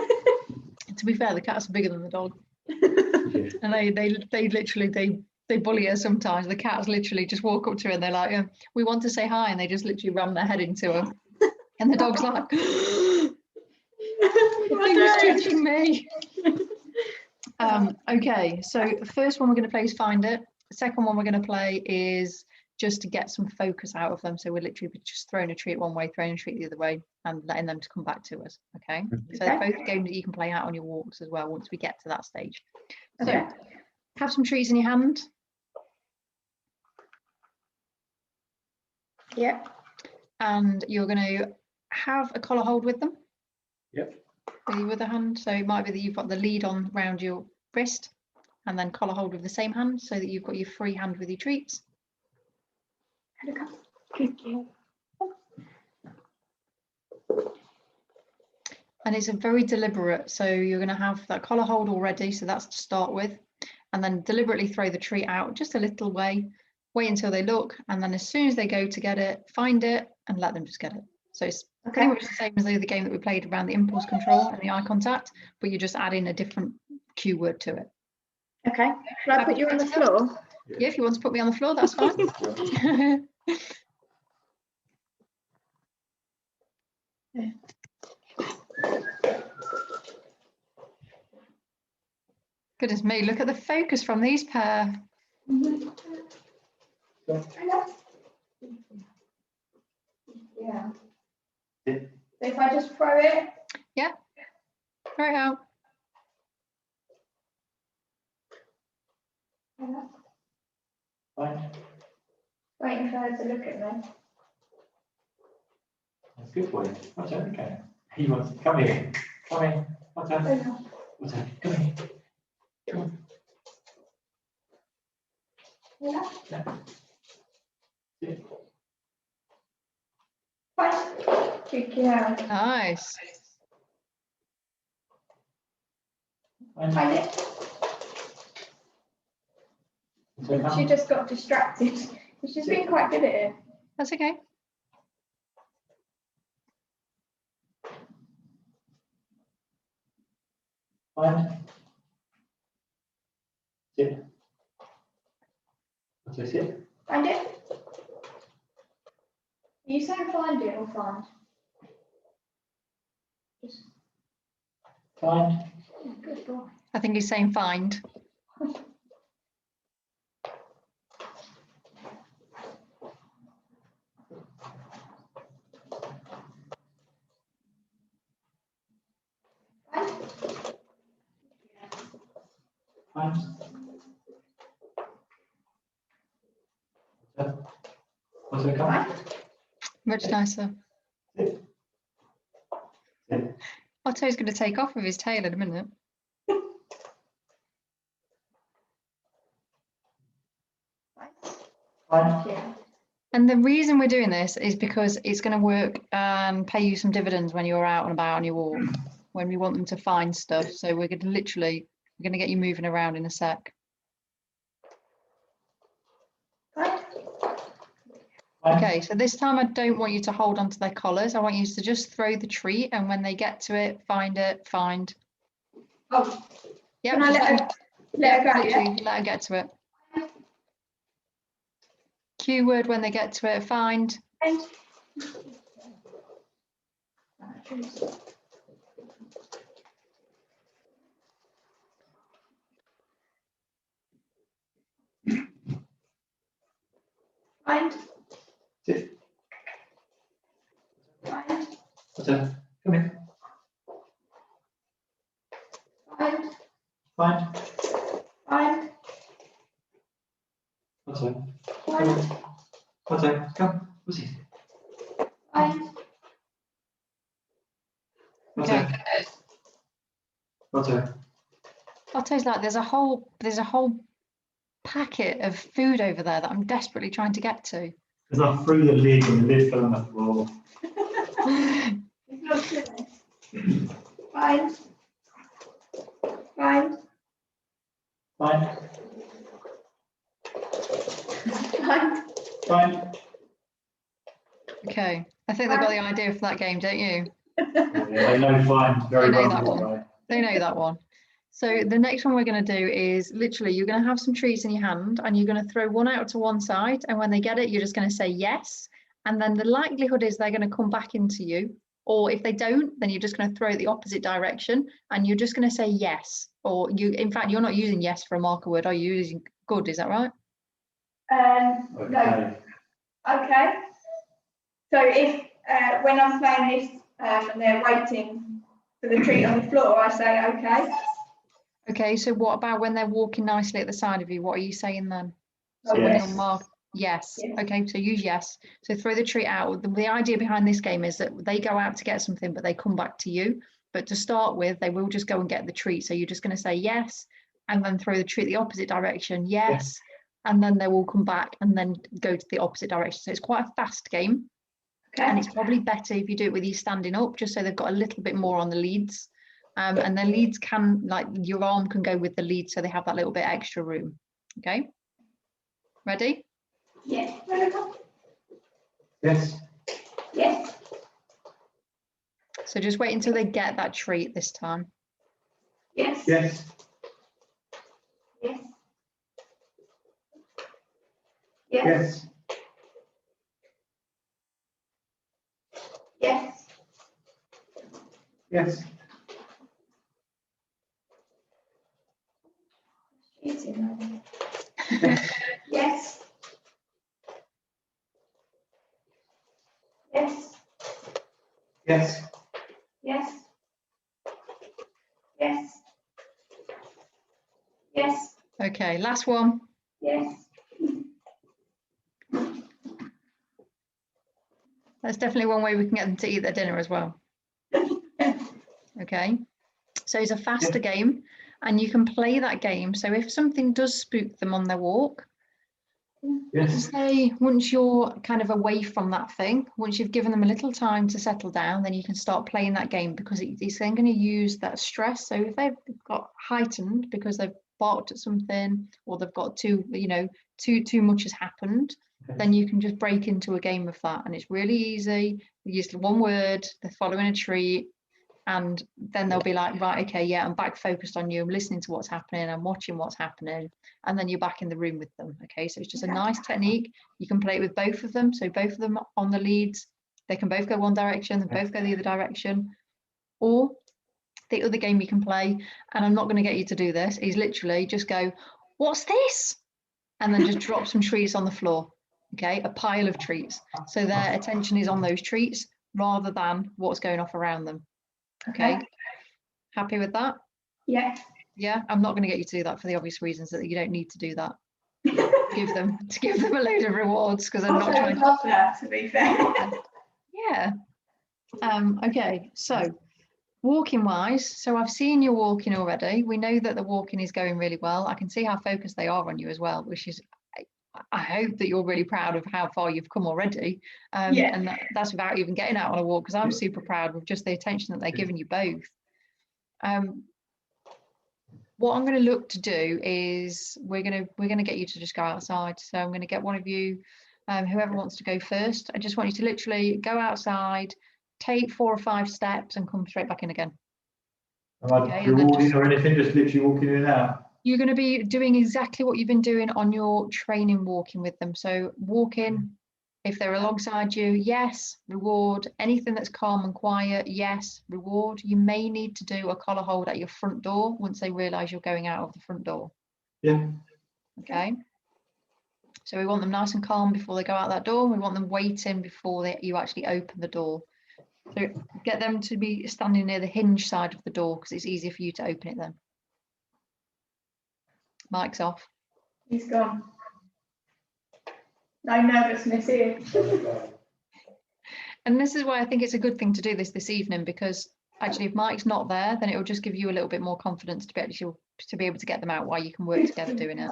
To be fair, the cats are bigger than the dog. And they literally bully her sometimes. The cats literally just walk up to her and they're like, we want to say hi, and they just literally ram their head into her. And the dog's like, the thing was touching me. Okay, so the first one we're going to play is Find It. The second one we're going to play is just to get some focus out of them. So we're literally just throwing a treat one way, throwing a treat the other way, and letting them to come back to us. Okay. So they're both games that you can play out on your walks as well once we get to that stage. So have some treats in your hand. Yeah. And you're going to have a collar hold with them. Yep. With your other hand. So it might be that you've got the lead on around your wrist and then collar hold with the same hand so that you've got your free hand with your treats. And it's a very deliberate, so you're going to have that collar hold already, so that's to start with, and then deliberately throw the treat out just a little way, wait until they look, and then as soon as they go to get it, find it and let them just get it. So it's pretty much the same as the other game that we played around the impulse control and the eye contact, but you're just adding a different cue word to it. Okay, should I put you on the floor? Yeah, if you want to put me on the floor, that's fine. Yeah. Goodness me, look at the focus from these pair. Yeah. So if I just throw it? Yeah, throw it out. Fine. Waiting for her to look at me. That's good for you. What's that? Okay. He wants to come here. Come in. What's that? What's that? Come here. Come on. Yeah. Yeah. Yeah. Fine. Good girl. Nice. Find it. She just got distracted. She's been quite good at it. That's okay. Fine. Sit. What's this here? Find it. Are you saying find it or find? Just Fine. good boy. I think he's saying find. Fine. What's that come? Much nicer. Sit. Sit. Otto's going to take off with his tail in a minute. Fine. Yeah. And the reason we're doing this is because it's going to work and pay you some dividends when you're out and about on your walk, when we want them to find stuff. So we're going to get you moving around in a sec. Okay, so this time I don't want you to hold onto their collars. I want you to just throw the treat, and when they get to it, find. Oh. Yeah. Can I let her go? Literally, let her get to it. Cue word when they get to it, find. Find. Sit. Find. What's that? Come here. Find. Fine. Find. What's that? Find. What's that? Come. What's it? Find. What's Okay. that? What's that? Otto's like, there's a whole packet of food over there that I'm desperately trying to get to. Because I threw the lid and the lid fell on the floor. It's not silly. Find. Find. Fine. Find. Fine. Okay, I think they've got the idea for that game, don't you? Yeah, they know fine very They know well. that one. Right? They know that one. So the next one we're going to do is literally you're going to have some treats in your hand and you're going to throw one out to one side, and when they get it, you're just going to say yes. And then the likelihood is they're going to come back into you. Or if they don't, then you're just going to throw it the opposite direction and you're just going to say yes. Or in fact, you're not using yes for a marker word. Are you using good? Is that right? Okay. No. Okay. So if when I'm playing this and they're waiting for the treat on the floor, I say okay. Okay, so what about when they're walking nicely at the side of you? What are you saying then? So Oh, when yes. you're Yes. Yes. Okay, so use yes. So throw the treat out. The idea behind this game is that they go out to get something, but they come back to you. But to start with, they will just go and get the treat. So you're just going to say yes, and then throw the treat the opposite direction. Yes. And then they will come back and then go to the opposite direction. So it's quite a fast game. Okay. And it's probably better if you do it with you standing up, just so they've got a little bit more on the leads. And their leads can, like, your arm can go with the lead, so they have that little bit extra room. Okay. Ready? Yes. Yes. Yes. So just wait until they get that treat this time. Yes. Yes. Yes. Yes. Yes. Yes. Yes. Yes. Yes. Yes. Yes. Yes. Yes. Okay, last one. Yes. That's definitely one way we can get them to eat their dinner as well. Okay, so it's a faster game, and you can play that game. So if something does spook them on their walk, Yes. say once you're kind of away from that thing, once you've given them a little time to settle down, then you can start playing that game, because it's then going to use that stress. So if they've got heightened because they've barked at something, or they've got too much has happened, then you can just break into a game of that, and it's really easy. You use one word, they're following a treat, and then they'll be like, right, okay, yeah, I'm back focused on you, I'm listening to what's happening, I'm watching what's happening, and then you're back in the room with them. Okay, so it's just a nice technique. You can play it with both of them, so both of them on the leads, they can both go one direction, they both go the other direction. Or the other game you can play, and I'm not going to get you to do this, is literally just go, what's this? And then just drop some treats on the floor. Okay, a pile of treats, so their attention is on those treats rather than what's going off around them. Okay, happy with that? Yeah. Yeah, I'm not going to get you to do that for the obvious reasons that you don't need to do that. give them a load of rewards, because I'm not trying to be fair. Yeah. Okay, so walking wise, so I've seen you walking already. We know that the walking is going really well. I can see how focused they are on you as well, which is, I hope that you're really proud of how far you've come already. Yeah. And that's without even getting out on a walk, because I'm super proud with just the attention that they're giving you both. What I'm going to look to do is we're going to get you to just go outside. So I'm going to get one of you, whoever wants to go first. I just want you to literally go outside, take 4 or 5 steps, and come straight back in again. Okay, rewarding or anything, just literally walking in and out. You're going to be doing exactly what you've been doing on your training walking with them. So walking, if they're alongside you, yes, reward. Anything that's calm and quiet, yes, reward. You may need to do a collar hold at your front door once they realise you're going out of the front door. Yeah. Okay. So we want them nice and calm before they go out that door. We want them waiting before you actually open the door. So get them to be standing near the hinge side of the door, because it's easier for you to open it then. Mic's off. He's gone. No nervousness here. And this is why I think it's a good thing to do this evening, because actually if Mike's not there, then it will just give you a little bit more confidence to be able to get them out while you can work together doing it.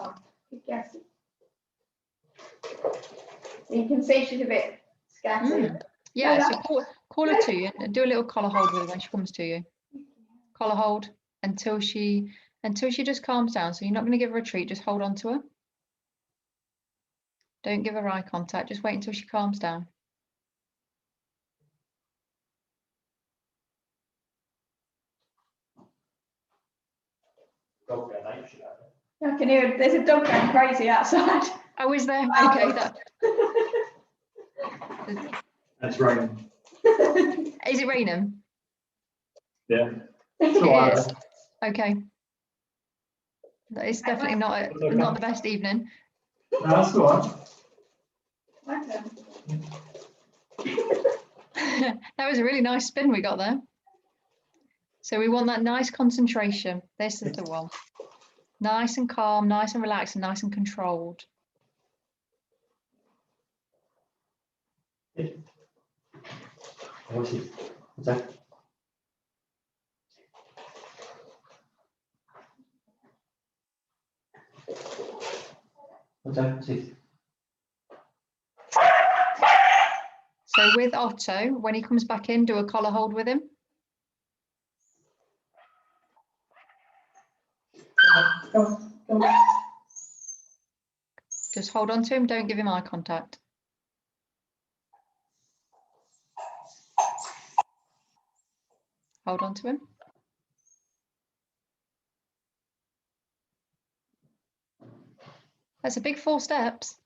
You can see she's a bit scattered. Yeah, so call her to you and do a little collar hold with her when she comes to you. Collar hold until she just calms down. So you're not going to give her a treat, just hold on to her. Don't give her eye contact, just wait until she calms down. I can hear there's a dog going crazy outside. Oh, is there? Okay. That's raining. Is it raining? Yeah. It is. Okay. It's definitely not the best evening. No, that's all right. That was a really nice spin we got there. So we want that nice concentration. This is the one. Nice and calm, nice and relaxed, and nice and controlled. What's it? What's that? What's that? What's it? So with Otto, when he comes back in, do a collar hold with him. Just hold on to him, don't give him eye contact. Hold on to him. That's a big 4 steps.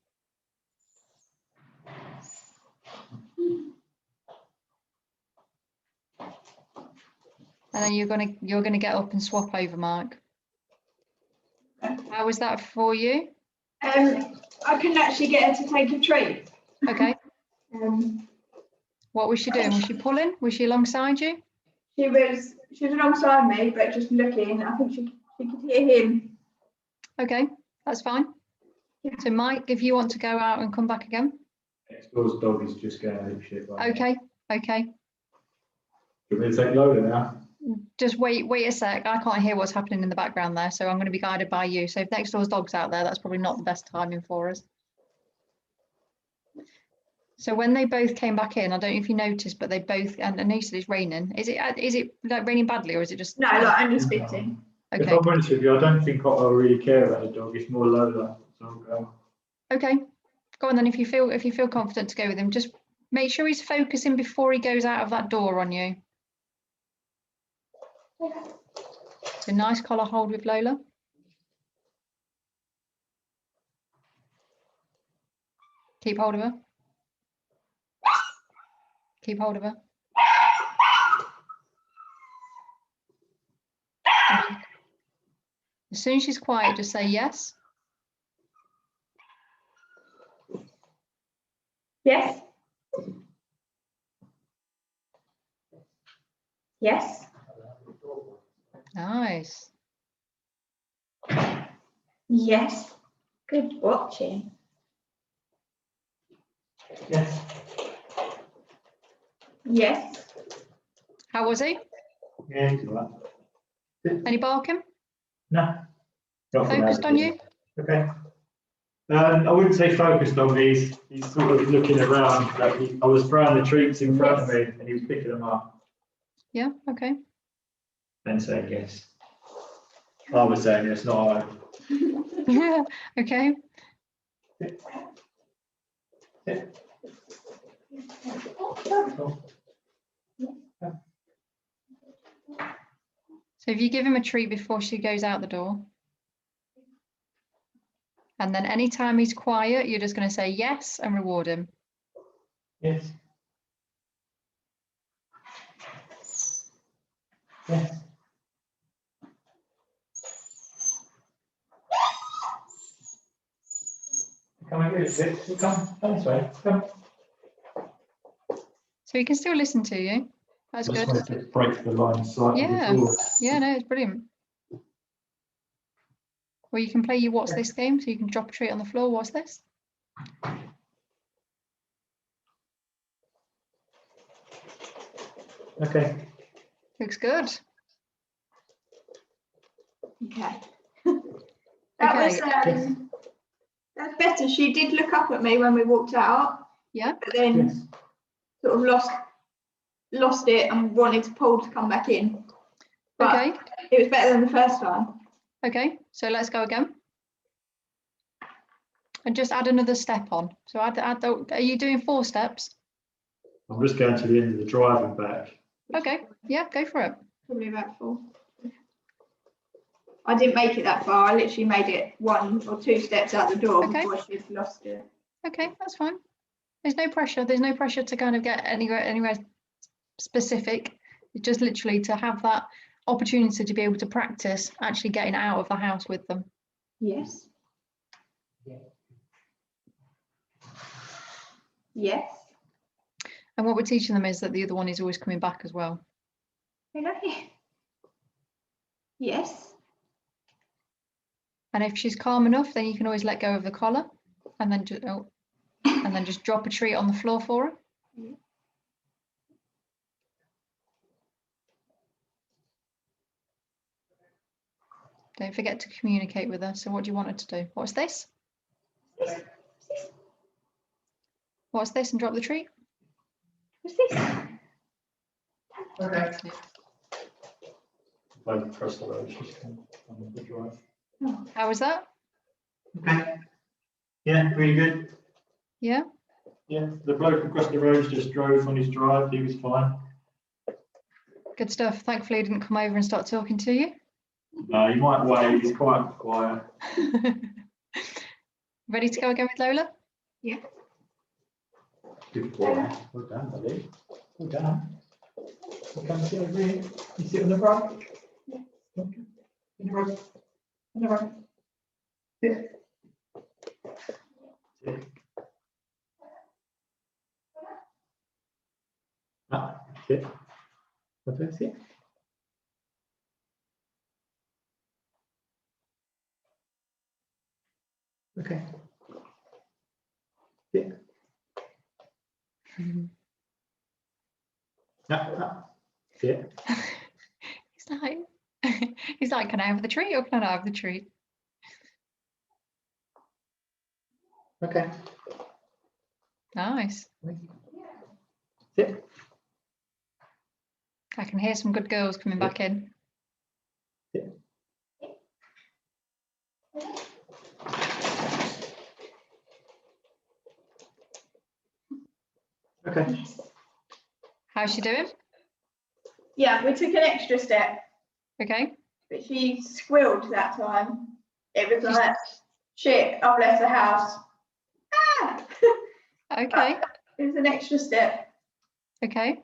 And then you're gonna get up and swap over, Mark. How was that for you? I couldn't actually get her to take a treat. Okay. Um, What was she doing? Was she pulling? Was she alongside you? she was alongside me, but just looking. I think she could hear him. Okay, that's fine. Yeah. So Mike, if you want to go out and come back again. Next door's dog is just going ape shit. Right Okay, okay. now. Do you want me to take Lola now? Just wait a sec. I can't hear what's happening in the background there, so I'm going to be guided by you. So if next door's dog's out there, that's probably not the best timing for us. So when they both came back in, I don't know if you noticed, but they both, and Anissa, it's raining. Is it like raining badly, or is it just? No, like only spitting. If Okay. I'm honest with you, I don't think I'll really care about the dog. It's more Lola. So, Okay. Go on then. If you feel confident to go with him, just make sure he's focusing before he goes out of that door on you. So nice collar hold with Lola. Keep hold of her. Keep hold of her. As soon as she's quiet, just say yes. Yes. Yes. Nice. Yes. Good watching. yes. Yes. How was he? Yeah, he's all right. Any barking? No. Not from Focused that. on you? Okay. I wouldn't say focused on me. He's sort of looking around. Like I was throwing the treats in front of me, and he was picking them up. Yeah. Okay. And saying yes. I was saying yes, not I. Okay. So if you give him a treat before she goes out the door, and then anytime he's quiet, you're just going to say yes and reward him. Yes. Yes. Come over here, come this way. Come. So he can still listen to you. That's I just good. wanted to break the line slightly Yeah. before. Yeah, no, it's brilliant. Or you can play your What's This game, so you can drop a treat on the floor. What's this? Okay. Looks good. Okay. Okay. That's better. She did look up at me when we walked out. Yeah. But then Yes. sort of lost it and wanted to pull to come back in. But Okay. it was better than the first time. Okay. So let's go again. And just add another step on. So are you doing 4 steps? I'm just going to the end of the drive and back. Okay. Yeah, go for it. Probably about 4. I didn't make it that far. I literally made it 1 or 2 steps out the door before she'd lost it. Okay, that's fine. There's no pressure. There's no pressure to kind of get anywhere specific. It's just literally to have that opportunity to be able to practice actually getting out of the house with them. Yes. Yes. And what we're teaching them is that the other one is always coming back as well. Okay. Yes. And if she's calm enough, then you can always let go of the collar and then just drop a treat on the floor for her. Don't forget to communicate with her. So what do you want her to do? What's this? What's this? And drop the treat? What's this? Okay. Both across the road, she's on the drive. How was that? Okay. Yeah, really good. Yeah. Yeah, the bloke across the road just drove on his drive. He was fine. Good stuff. Thankfully, he didn't come over and start talking to you. No, you might wait. He's quite quiet. Ready to go again with Lola? Yeah. Good boy. Well done, buddy. Well done. Well done, sit over here. You sit on the right. Yeah. In the right. On the right. Sit. Sit. Ah, sit. Okay, sit. Okay. Sit. Yeah. He's like, can I have the treat or can I not have the treat? Okay. Nice. Sit. I can hear some good girls coming back in. Sit. Okay. How's she doing? Yeah, we took an extra step, Okay. but she squealed that time. It was like, shit, I've left the house. Ah! Okay. It was an extra step. Okay.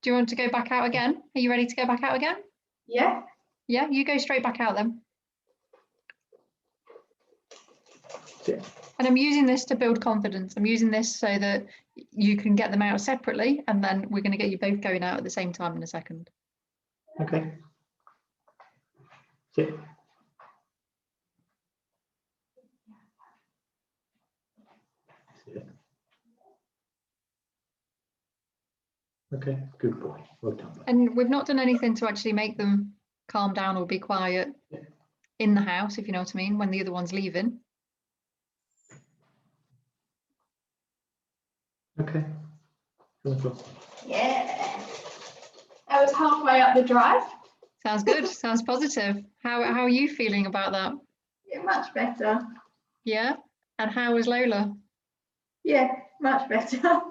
Do you want to go back out again? Are you ready to go back out again? Yeah. Yeah, you go straight back out then. Yeah. And I'm using this to build confidence. I'm using this so that you can get them out separately, and then we're going to get you both going out at the same time in a second. Okay. Sit. Sit. Okay, good boy. Well done. And we've not done anything to actually make them calm down or be quiet in the house, if you know what I mean, when the other one's leaving. Okay. Yeah. I was halfway up the drive. Sounds good. Sounds positive. How are you feeling about that? Yeah, much better. Yeah. And how was Lola? Yeah, much better.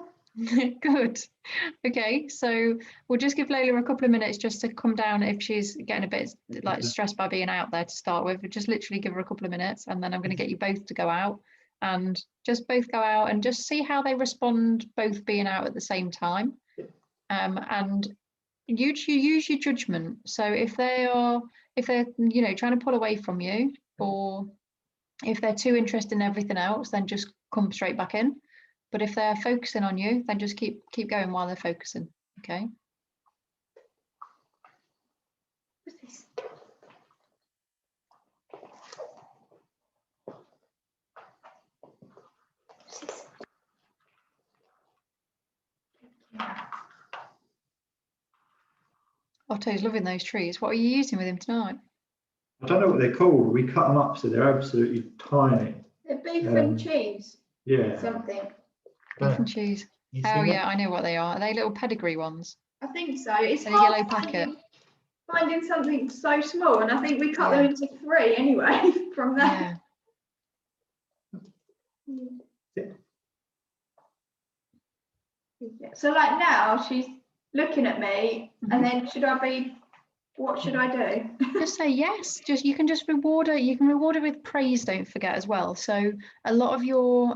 Good. Okay, so we'll just give Lola a couple of minutes just to come down if she's getting a bit like stressed by being out there to start with. Just literally give her a couple of minutes, and then I'm going to get you both to go out and just both go out and just see how they respond, both being out at the same time. And you use your judgment. So if they're trying to pull away from you, or if they're too interested in everything else, then just come straight back in. But if they're focusing on you, then just keep going while they're focusing. Okay. What's this? What's this? Otto's loving those trees. What are you using with him tonight? I don't know what they're called. We cut them up so they're absolutely tiny. The beef and cheese. Yeah. Something. Beef and cheese. Oh yeah, I know what they are. Are they little pedigree ones? I think so. It's A hard yellow packet. finding something so small, and I think we cut them into 3 anyway from that. Yeah. So like now she's looking at me, and then what should I do? Just say yes. You can reward her. You can reward her with praise. Don't forget as well. So a lot of your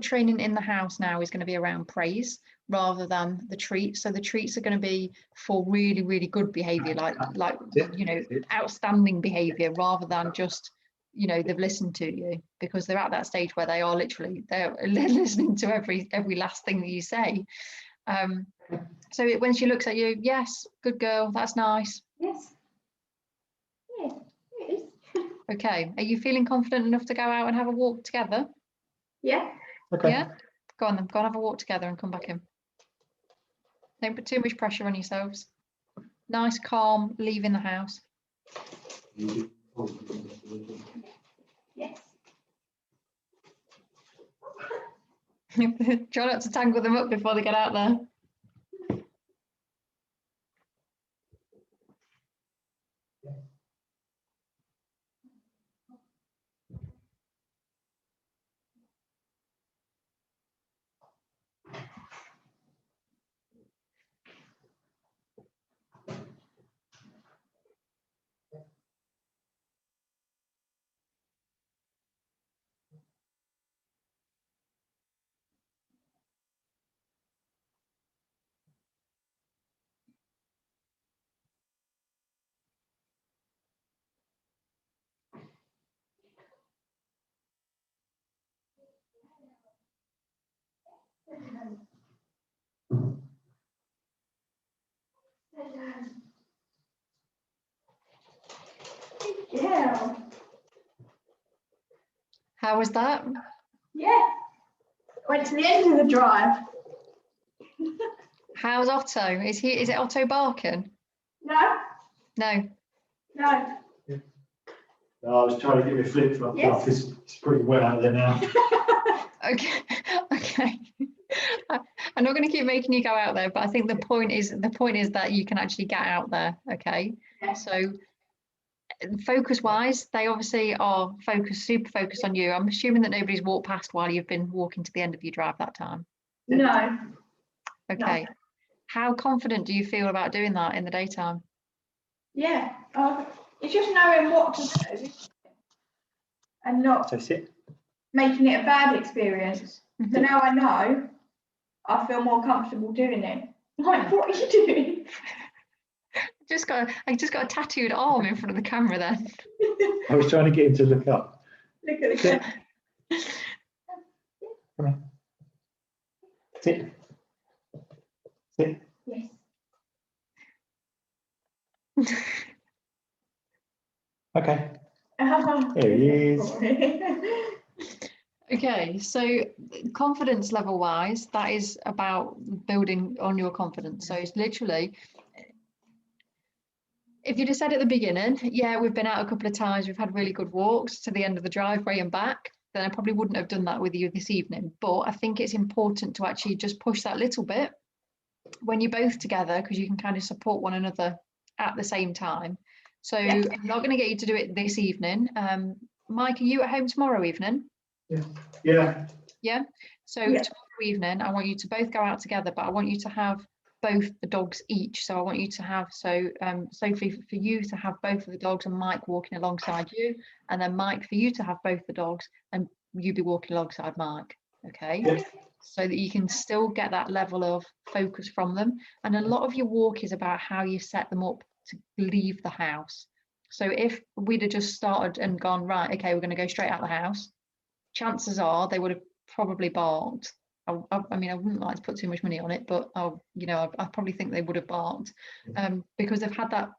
training in the house now is going to be around praise rather than the treats. So the treats are going to be for really, really good behaviour, like outstanding behaviour, rather than just they've listened to you, because they're at that stage where they're listening to every last thing that you say. So when she looks at you, yes, good girl, that's nice. Yes. Yeah, it is. Okay, are you feeling confident enough to go out and have a walk together? Yeah. Okay. Yeah. Go on then. Go and have a walk together and come back in. Don't put too much pressure on yourselves. Nice, calm, leaving the house. Yes. Try not to tangle them up before they get out there. Yeah. How was that? Yeah. Went to the end of the drive. How's Otto? Is it Otto barking? No. No. No. No, I was trying to get my flip flop off. It's pretty wet out there now. Okay. Okay. I'm not going to keep making you go out there, but I think the point is that you can actually get out there. Okay. Yeah. So focus wise, they obviously are super focused on you. I'm assuming that nobody's walked past while you've been walking to the end of your drive that time. No. Okay. No. How confident do you feel about doing that in the daytime? Yeah. It's just knowing what to do and not That's it. making it a bad experience. So now I know, I feel more comfortable doing it. Like, what are you doing? I just got a tattooed arm in front of the camera then. I was trying to get him to look up. Look at the camera. Come on. Sit. Sit. Yes. Okay. There he is. Okay, so confidence level wise, that is about building on your confidence. So it's literally, if you'd have said at the beginning, yeah, we've been out a couple of times, we've had really good walks to the end of the driveway and back, then I probably wouldn't have done that with you this evening. But I think it's important to actually just push that little bit when you're both together, because you can kind of support one another at the same time. So Yes. I'm not going to get you to do it this evening. Mike, are you at home tomorrow evening? Yeah. Yeah. So Yeah. tomorrow evening, I want you to both go out together, but I want you to have both the dogs each. So I want you to have, Sophie, for you to have both of the dogs and Mike walking alongside you, and then Mike for you to have both the dogs and you be walking alongside Mike. Okay. Yeah. So that you can still get that level of focus from them. And a lot of your walk is about how you set them up to leave the house. So if we'd have just started and gone, right, okay, we're going to go straight out the house, chances are they would have probably barked. I mean, I wouldn't like to put too much money on it, but I probably think they would have barked because they've had that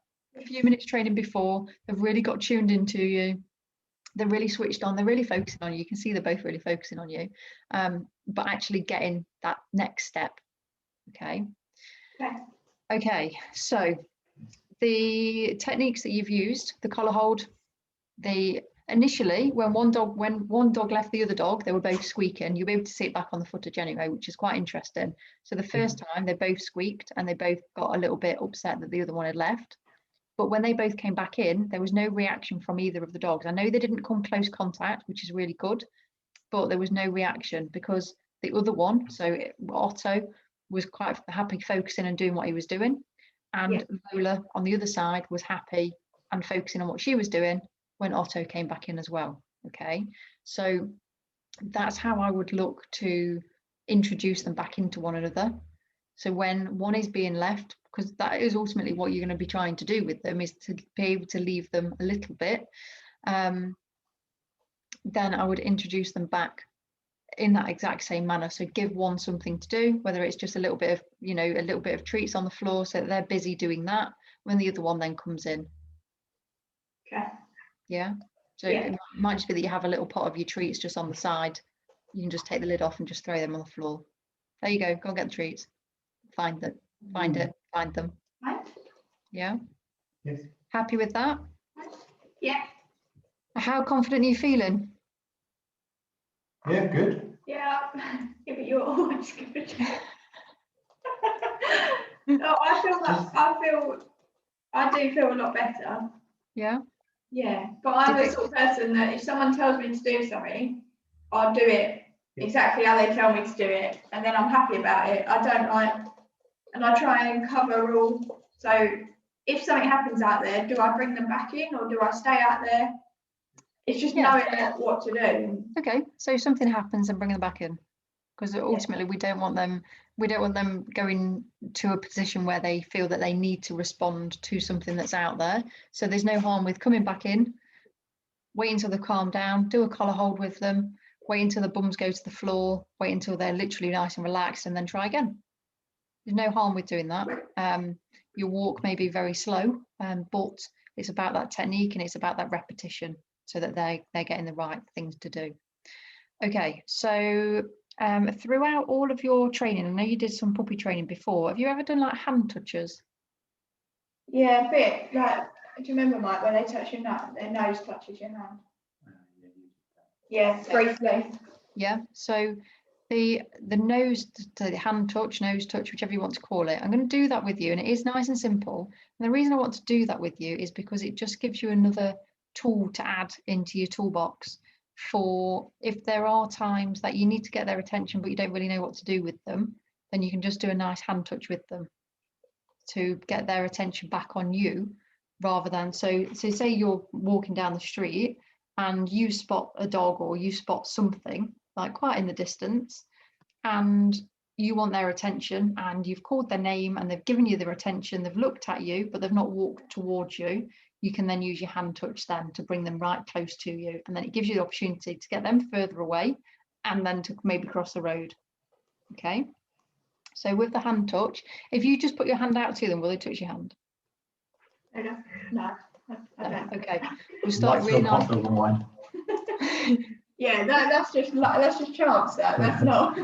few minutes training before. They've really got tuned into you. They're really switched on. They're really focusing on you. You can see they're both really focusing on you, but actually getting that next step. Okay. Okay. So the techniques that you've used, the collar hold, initially when one dog left the other dog, they were both squeaking. You'll be able to see it back on the footage anyway, which is quite interesting. So the first time they both squeaked and they both got a little bit upset that the other one had left. But when they both came back in, there was no reaction from either of the dogs. I know they didn't come close contact, which is really good, but there was no reaction because the other one, Otto, was quite happy focusing and doing what he was doing. And Lola on the other side was happy and focusing on what she was doing when Otto came back in as well. Okay, so that's how I would look to introduce them back into one another. So when one is being left, because that is ultimately what you're going to be trying to do with them, is to be able to leave them a little bit, then I would introduce them back in that exact same manner. So give one something to do, whether it's just a little bit of treats on the floor so that they're busy doing that when the other one then comes in. Okay. Yeah. So it might just be that you have a little pot of your treats just on the side. You can just take the lid off and just throw them on the floor. There you go and get the treats. Fine, that Find them. Right? Yeah. Yes. Happy with that? Yeah. How confident are you feeling? Yeah, good. Yeah. Yeah, but you're always good. No, I do feel a lot better. Yeah. Yeah, but I'm the sort of person that if someone tells me to do something, I'll do it exactly how they tell me to do it, and then I'm happy about it. I don't like, and I try and cover all. So if something happens out there, do I bring them back in or do I stay out there? It's just knowing what to do. Okay, so if something happens, then bring them back in, because ultimately we don't want them going to a position where they feel that they need to respond to something that's out there. So there's no harm with coming back in, wait until they've calmed down, do a collar hold with them, wait until the bums go to the floor, wait until they're literally nice and relaxed, and then try again. There's no harm with doing that. Your walk may be very slow, but it's about that technique and it's about that repetition so that they're getting the right things to do. Okay, so throughout all of your training, I know you did some puppy training before. Have you ever done like hand touches? Yeah, a bit. Like, do you remember, Mike, when they touch your nose, their nose touches your hand? Yeah, briefly. Yeah, so the nose, the hand touch, nose touch, whichever you want to call it, I'm going to do that with you, and it is nice and simple. And the reason I want to do that with you is because it just gives you another tool to add into your toolbox for if there are times that you need to get their attention but you don't really know what to do with them, then you can just do a nice hand touch with them to get their attention back on you, rather than so say you're walking down the street and you spot a dog or you spot something like quite in the distance and you want their attention and you've called their name and they've given you their attention, they've looked at you but they've not walked towards you, you can then use your hand touch then to bring them right close to you, and then it gives you the opportunity to get them further away and then to maybe cross the road. Okay, so with the hand touch, if you just put your hand out to them, will they touch your hand? No, I don't. Okay, we'll start really nice. Yeah, that's just chance. That's not.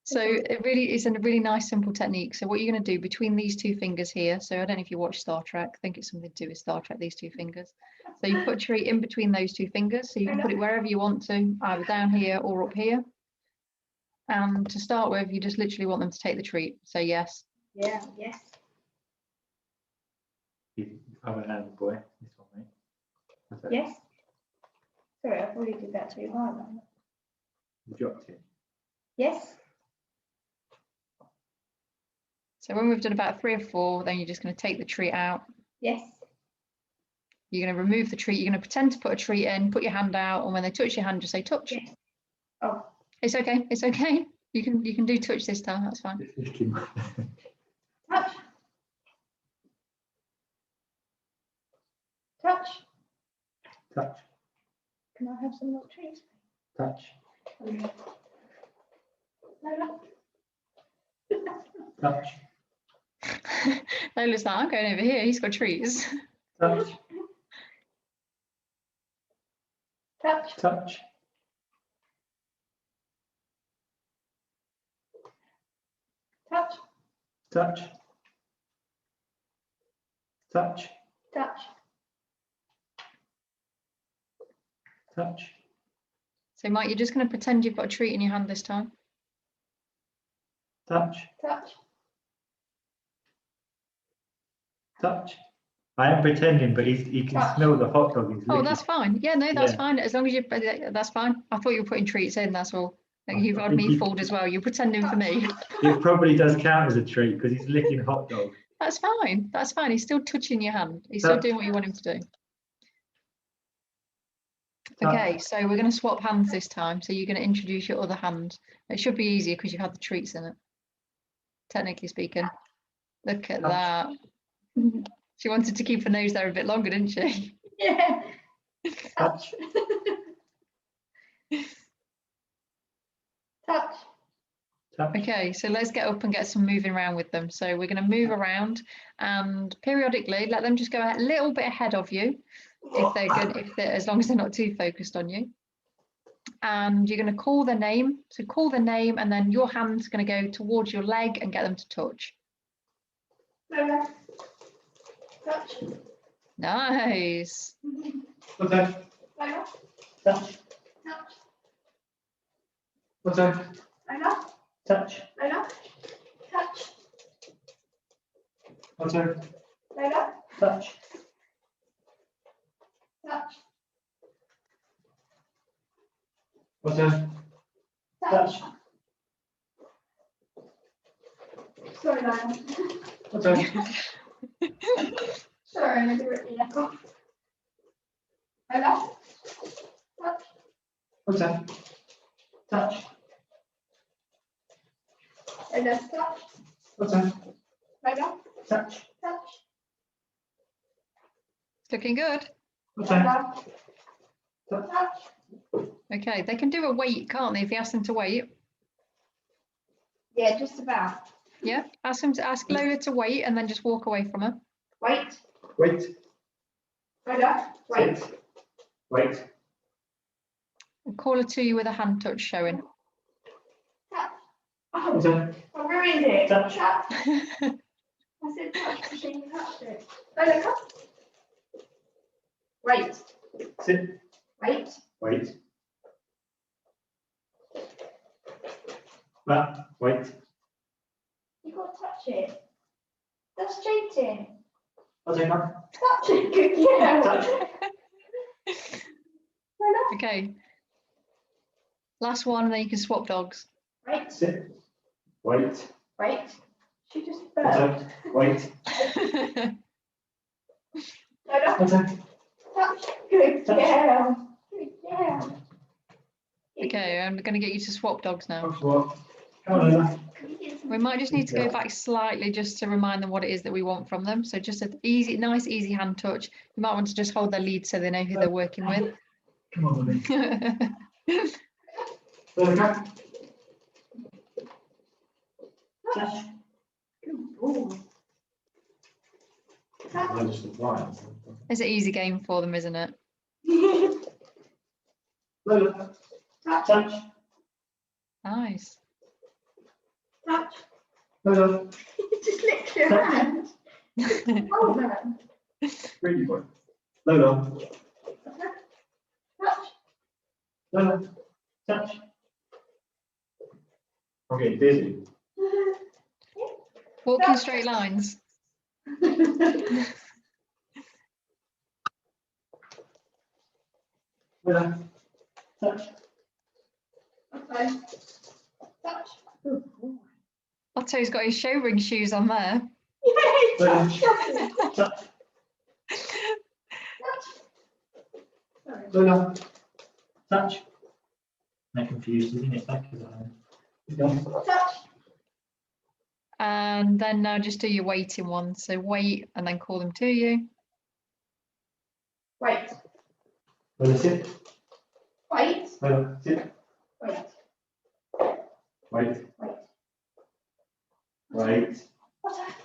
So it really is a really nice simple technique. So what you're going to do between these two fingers here, so I don't know if you watch Star Trek, I think it's something to do with Star Trek, these two fingers. So you put a treat in between those two fingers, so you can put it wherever you want to, either down here or up here. And to start with, you just literally want them to take the treat. So yes. Yeah, yes. I'm an animal boy. This one, mate. Yes. Sorry, I probably did that too hard. You dropped it. Yes. So when we've done about 3 or 4, then you're just going to take the treat out. Yes. You're going to remove the treat. You're going to pretend to put a treat in, put your hand out, and when they touch your hand, just say touch. Yes. Oh. It's okay. It's okay. You can do touch this time. That's fine. Touch. Touch. Touch. Can I have some more treats? Touch. No. Touch. Lola's like, I'm going over here. He's got treats. Touch. Touch. Touch. Touch. Touch. Touch. Touch. Touch. So Mike, you're just going to pretend you've got a treat in your hand this time. Touch. Touch. Touch. I am pretending, but he can Touch. smell the hot dog. He's Oh, licking. that's fine. Yeah, no, that's Yeah. fine. As long as you, that's fine. I thought you were putting treats in. That's all. Like, you've had me fooled as well. You're pretending for me. It probably does count as a treat because he's licking hot dog. That's fine. That's fine. He's still touching your hand. He's still doing what you want him to do. Okay, so we're going to swap hands this time. So you're going to introduce your other hand. It should be easier because you've had the treats in it, technically speaking. Look at that. She wanted to keep her nose there a bit longer, didn't she? Yeah. Touch. Touch. Touch. Okay, so let's get up and get some moving around with them. So we're going to move around and periodically let them just go a little bit ahead of you if they're good, as long as they're not too focused on you. And you're going to call their name. So call their name and then your hand's going to go towards your leg and get them to touch. Lola. Touch. Nice. Okay. Lola. Touch. Touch. Okay. Lola. Touch. Lola. Touch. Okay. Lola. Touch. Touch. Okay. Touch. Sorry, Lola. Okay. Sorry, I never wrote the echo. Lola. Touch. Okay. Touch. Lola. Touch. Okay. Lola. Touch. Touch. It's looking good. Okay. Lola. Touch. Okay, they can do a wait, can't they? If you ask them to wait. Yeah, just about. Yeah, ask Lola to wait and then just walk away from her. Wait. Wait. Lola. Wait. Sit. Wait. And call her to you with a hand touch showing. Touch. Oh, Okay. I ruined it. Touch. Touch. I said touch because you touched it. Lola, come. Wait. Sit. Wait. Wait. Back. Wait. You got to touch it. That's cheating. Okay. Come. Touch it. Good girl. Touch. Lola. Okay. Last one, and then you can swap dogs. Wait. Sit. Wait. Wait. She just burped. Okay. Wait. Lola. Okay. Touch. Good Touch. girl. Good girl. Okay, I'm going to get you to swap dogs now. What? Come on, Lola. We might just need to go back slightly just to remind them what it is that we want from them. So just an easy, nice, easy hand touch. You might want to just hold their lead so they know who they're working with. Come on, Lily. Lola, come. Touch. Good boy. Touch. It's an easy game for them, isn't it? Lola. Touch. Touch. Nice. Touch. Lola. Just lick your hand. Hold on. Really good. Lola. Touch. Lola. Touch. I'm getting dizzy. Walk in straight lines. Lola. Touch. Okay. Touch. Otto's got his show ring shoes on there. Yay, Lola. touch. Touch. Touch. Sorry. Lola. Touch. I'm confused, isn't it? Back to the Touch. And then now just do your waiting one. So wait and then call them to you. Wait. Lola, sit. Wait. Lola, sit. Wait. Wait. Wait. Wait. What's that?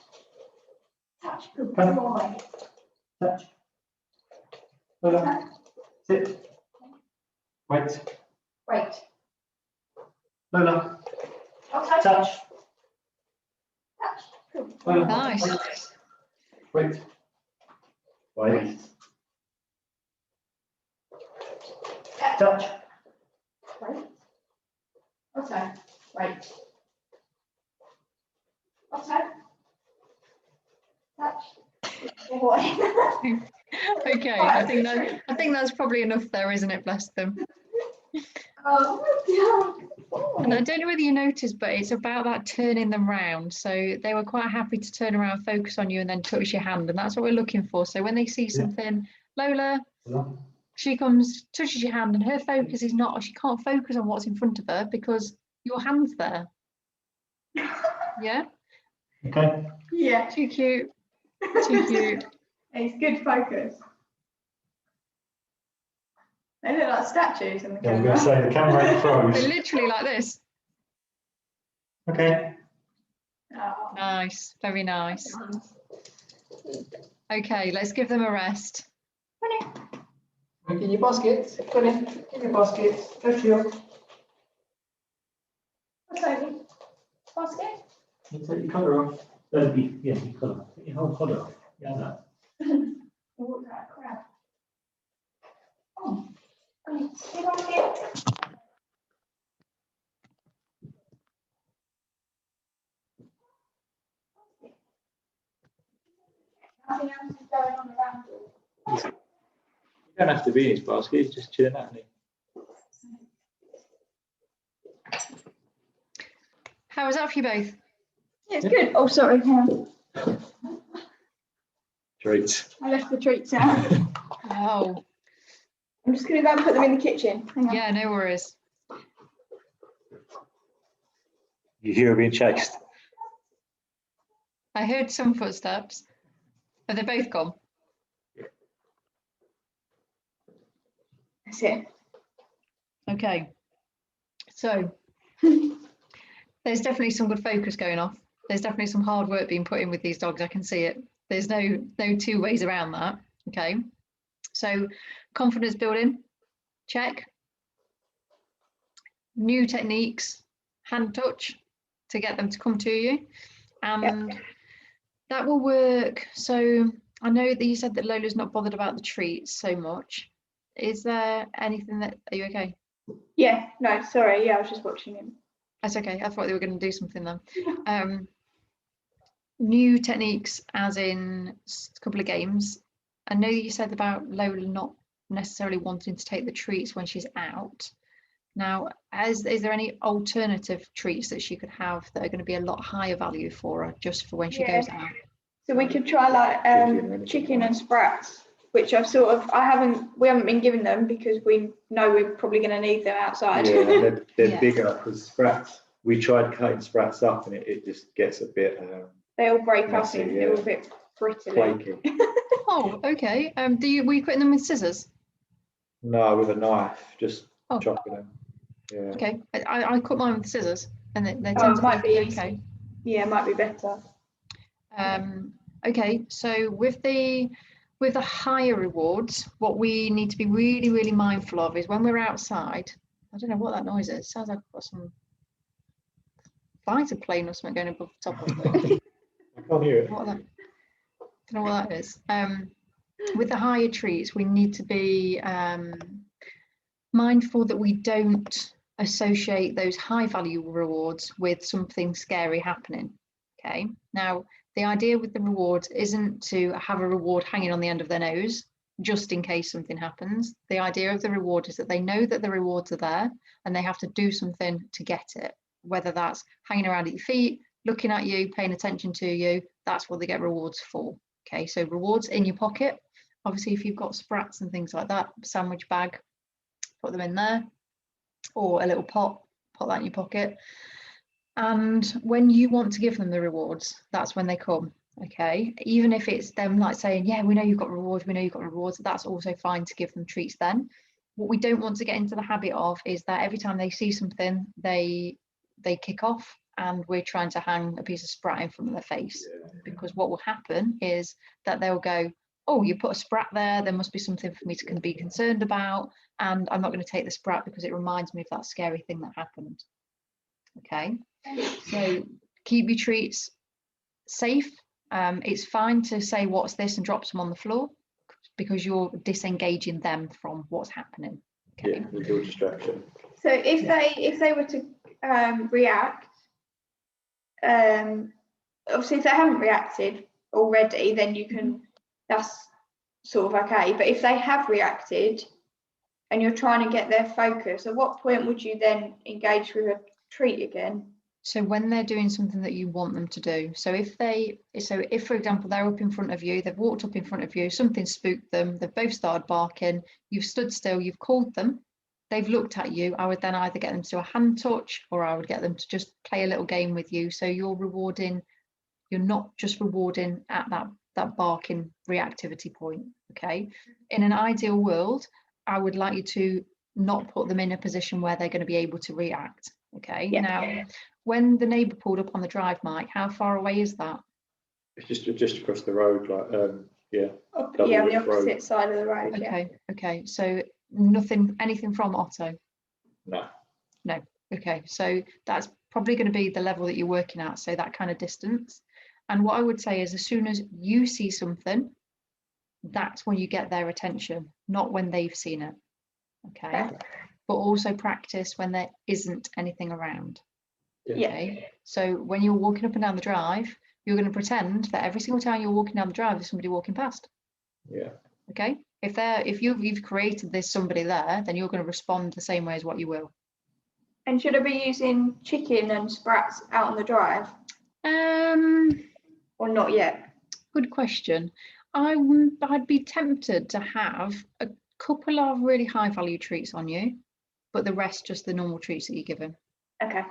Touch. Good Come. boy. Touch. Lola, sit. Wait. Wait. Lola, Okay. touch. Touch. Good Lola, boy. Nice. Wait. Wait. Touch. Wait. Okay. Wait. Okay. Touch. Good boy. Okay, I think that's probably enough there, isn't it? Bless them. Oh, And I don't know whether you noticed, but it's about that turning them round. So they were quite happy to turn around, focus on you, and then touch your hand. And that's what we're looking for. So when they see something, Lola, she comes, touches your hand, and her focus is not, she can't focus on what's in front of her because your hand's there. Yeah? Okay. yeah. Too cute. Too cute. It's good focus. They look like statues in the Yeah, I'm camera. going to say the camera They're froze. literally like this. Okay. Oh. Nice. Very nice. Okay, let's give them a rest. In your basket. Go in. In your basket. Go to your. What's over? Basket? You take your colour off. That'll be, yeah, your colour. Your whole product. Yeah, that. What that crap? Oh, sit on here. Nothing else is going on around you. You don't have to be in his basket, he's just chilling out. How was that for you both? Yeah, it's good. Oh, sorry. Hang on. Treats. I left the treats out. Oh, I'm just going to go and put them in the kitchen. Hang on. yeah, no worries. You hear her being chased. I heard some footsteps. Are they both gone? That's it. Okay. So there's definitely some good focus going off. There's definitely some hard work being put in with these dogs. I can see it. There's no two ways around that. Okay. So confidence building, check. New techniques, hand touch to get them to come to you. And that will work. So I know that you said that Lola's not bothered about the treats so much. Is there anything that, are you okay? Yeah, no, sorry. Yeah, I was just watching him. That's okay. I thought they were going to do something then. New techniques, as in a couple of games. I know you said about Lola not necessarily wanting to take the treats when she's out. Now, is there any alternative treats that she could have that are going to be a lot higher value for her just for when she goes out? So we could try like chicken and sprats, which we haven't been giving them because we know we're probably going to need them outside. Yeah, they're Yeah. bigger because sprats. We tried cutting sprats up and it just gets a bit They all break messy, up and yeah. they're all a bit brittle. flaky. Oh, okay. Were you cutting them with scissors? No, with a knife, just Oh. chopping them. Yeah. Okay, I cut mine with scissors, and they Oh, tend it to might be okay. Yeah, it might be better. Okay, so with the higher rewards, what we need to be really, really mindful of is when we're outside. I don't know what that noise is. It sounds like I've got some fighter plane or something going above the top of it. I can't hear it. What that? Don't know what that is. With the higher treats, we need to be mindful that we don't associate those high value rewards with something scary happening. Okay, now the idea with the rewards isn't to have a reward hanging on the end of their nose just in case something happens. The idea of the reward is that they know that the rewards are there and they have to do something to get it, whether that's hanging around at your feet, looking at you, paying attention to you. That's what they get rewards for. Okay, so rewards in your pocket. Obviously, if you've got sprats and things like that, sandwich bag, put them in there, or a little pot, put that in your pocket. And when you want to give them the rewards, that's when they come. Okay, even if it's them like saying, yeah, we know you've got rewards, we know you've got rewards, that's also fine to give them treats then. What we don't want to get into the habit of is that every time they see something, they kick off and we're trying to hang a piece of sprat in front of their face. Because what will happen is that they'll go, oh, you put a sprat there must be something for me to be concerned about, and I'm not going to take the sprat because it reminds me of that scary thing that happened. Okay, so keep your treats safe. It's fine to say what's this and drop some on the floor because you're disengaging them from what's happening. Okay. Yeah, with your distraction. So if they were to react, obviously if they haven't reacted already, then you can, that's sort of okay. But if they have reacted and you're trying to get their focus, at what point would you then engage with a treat again? So when they're doing something that you want them to do. So if for example, they're up in front of you, they've walked up in front of you, something spooked them, they've both started barking, you've stood still, you've called them, they've looked at you, I would then either get them to do a hand touch or I would get them to just play a little game with you. So you're not just rewarding at that barking reactivity point. Okay. In an ideal world, I would like you to not put them in a position where they're going to be able to react. Okay. Yeah. Now, when the neighbour pulled up on the drive, Mike, how far away is that? It's just across the road, like yeah. On the opposite road. side of the road. Okay. Okay. So anything from Otto? No. No. Okay. So that's probably going to be the level that you're working at. So that kind of distance. And what I would say is, as soon as you see something, that's when you get their attention, not when they've seen it. Okay. But also practice when there isn't anything around. Okay. So when you're walking up and down the drive, you're going to pretend that every single time you're walking down the drive, there's somebody walking past. Yeah. Okay. If you've created this somebody there, then you're going to respond the same way as what you will. And should I be using chicken and sprats out on the drive? Or not yet? Good question. I'd be tempted to have a couple of really high value treats on you, but the rest just the normal treats that you're given. Okay.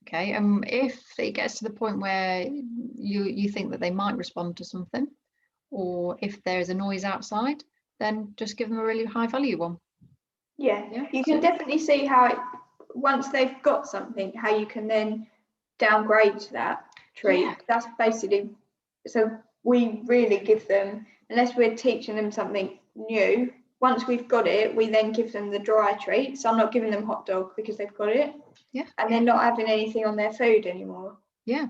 Okay. If it gets to the point where you think that they might respond to something, or if there's a noise outside, then just give them a really high value one. Yeah. You can definitely see how once they've got something, how you can then downgrade that treat. Yeah. That's basically, so we really give them, unless we're teaching them something new, once we've got it, we then give them the dry treat. So I'm not giving them hot dog because they've got it. Yeah. And they're not having anything on their food anymore. Yeah.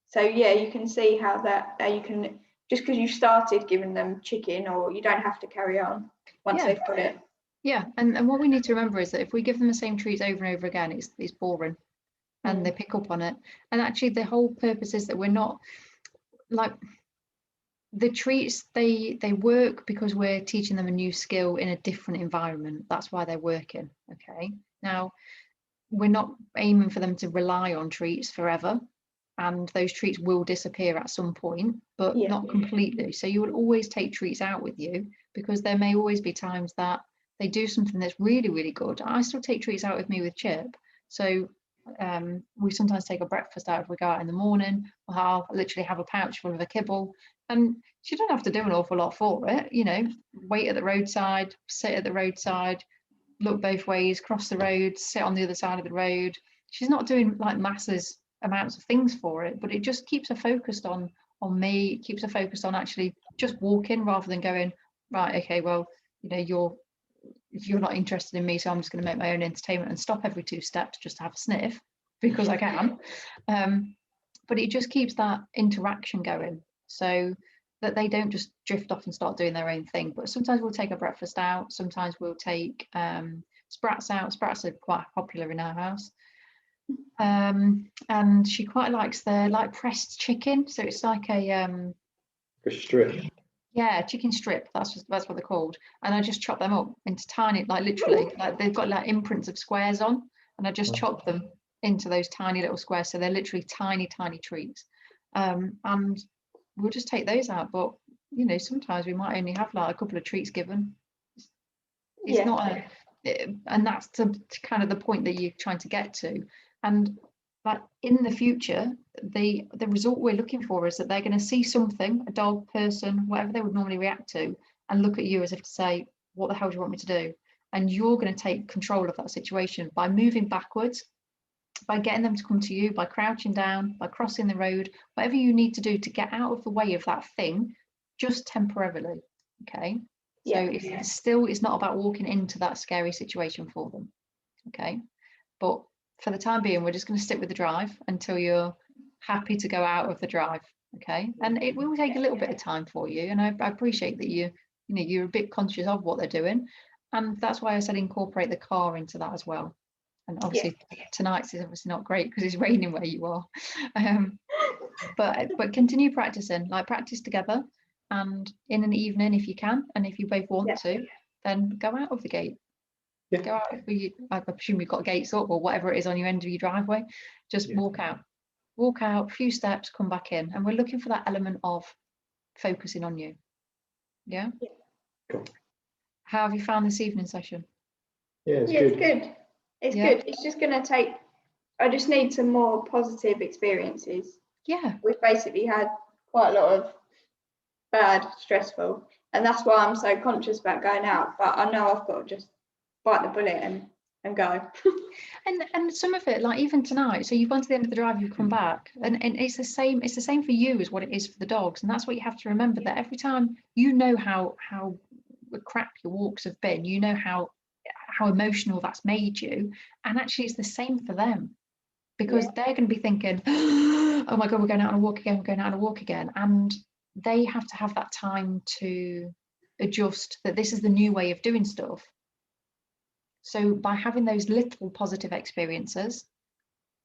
So you can see how that you can, just because you started giving them chicken, or you don't have to carry on once they've got it. Yeah, and what we need to remember is that if we give them the same treats over and over again, it's boring, and they pick up on it. And actually, the whole purpose is that we're not like the treats. They work because we're teaching them a new skill in a different environment. That's why they're working. Okay. Now, we're not aiming for them to rely on treats forever, and those treats will disappear at some point, but not completely. So you will always take treats out with you, because there may always be times that they do something that's really, really good. I still take treats out with me with Chip. So we sometimes take a breakfast out if we go out in the morning. I'll literally have a pouch full of a kibble, and she don't have to do an awful lot for it. Wait at the roadside, sit at the roadside, look both ways, cross the road, sit on the other side of the road. She's not doing like massive amounts of things for it, but it just keeps her focused on me. It keeps her focused on actually just walking, rather than going, right, okay, well, you're not interested in me, so I'm just going to make my own entertainment and stop every 2 steps just to have a sniff because I can. But it just keeps that interaction going, so that they don't just drift off and start doing their own thing. But sometimes we'll take a breakfast out, sometimes we'll take sprats out. Sprats are quite popular in our house. And she quite likes the pressed chicken, so it's like a strip. Yeah, chicken strip. That's what they're called. And I just chop them up into tiny, literally, they've got imprints of squares on, and I just chop them into those tiny little squares. So they're literally tiny, tiny treats. And we'll just take those out. But sometimes we might only have a couple of treats given. It's not and that's kind of the point that you're trying to get to. And in the future, the result we're looking for is that they're going to see something, a dog, person, whatever they would normally react to, and look at you as if to say, what the hell do you want me to do? And you're going to take control of that situation by moving backwards, by getting them to come to you, by crouching down, by crossing the road, whatever you need to do to get out of the way of that thing, just temporarily. Okay. So it's not about walking into that scary situation for them. Okay. But for the time being, we're just going to stick with the drive until you're happy to go out of the drive. Okay. And it will take a little bit of time for you. And I appreciate that you're a bit conscious of what they're doing. And that's why I said incorporate the car into that as well. And obviously tonight's is obviously not great because it's raining where you are. But continue practicing, practice together, and in an evening if you can, and if you both want to, then go out of the gate. Go out. I presume you've got gates up or whatever it is on your end of your driveway. Just walk out, a few steps, come back in, and we're looking for that element of focusing on you. Yeah. Cool. How have you found this evening session? It's good. It's good. It's just going to take. I just need some more positive experiences. Yeah. We've basically had quite a lot of bad, stressful, and that's why I'm so conscious about going out. But I know I've got to just bite the bullet and go. and some of it, even tonight, so you've gone to the end of the drive, you've come back, and it's the same for you as what it is for the dogs. And that's what you have to remember, that every time how crap your walks have been, how emotional that's made you, and actually it's the same for them. because they're going to be thinking, oh my God, we're going out on a walk again, we're going out on a walk again. And they have to have that time to adjust that this is the new way of doing stuff. So by having those little positive experiences,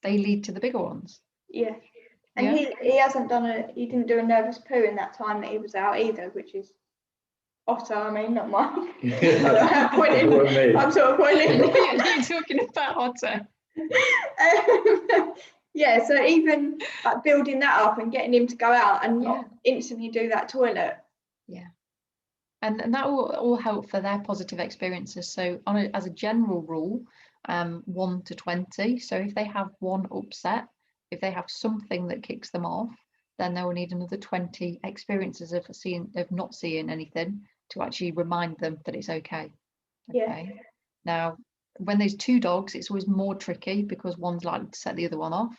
they lead to the bigger ones. Yeah. And he didn't do a nervous poo in that time that he was out either, which is Otter, I mean, not mine. I'm sort of pointing. You're talking about Otter. Yeah, so even like building that up and getting him to go out and not instantly do that toilet. Yeah. And that will all help for their positive experiences. So as a general rule, 1 to 20. So if they have one upset, if they have something that kicks them off, then they will need another 20 experiences of not seeing anything to actually remind them that it's okay. Okay. Yeah. Now, when there's 2 dogs, it's always more tricky because one's likely to set the other one off.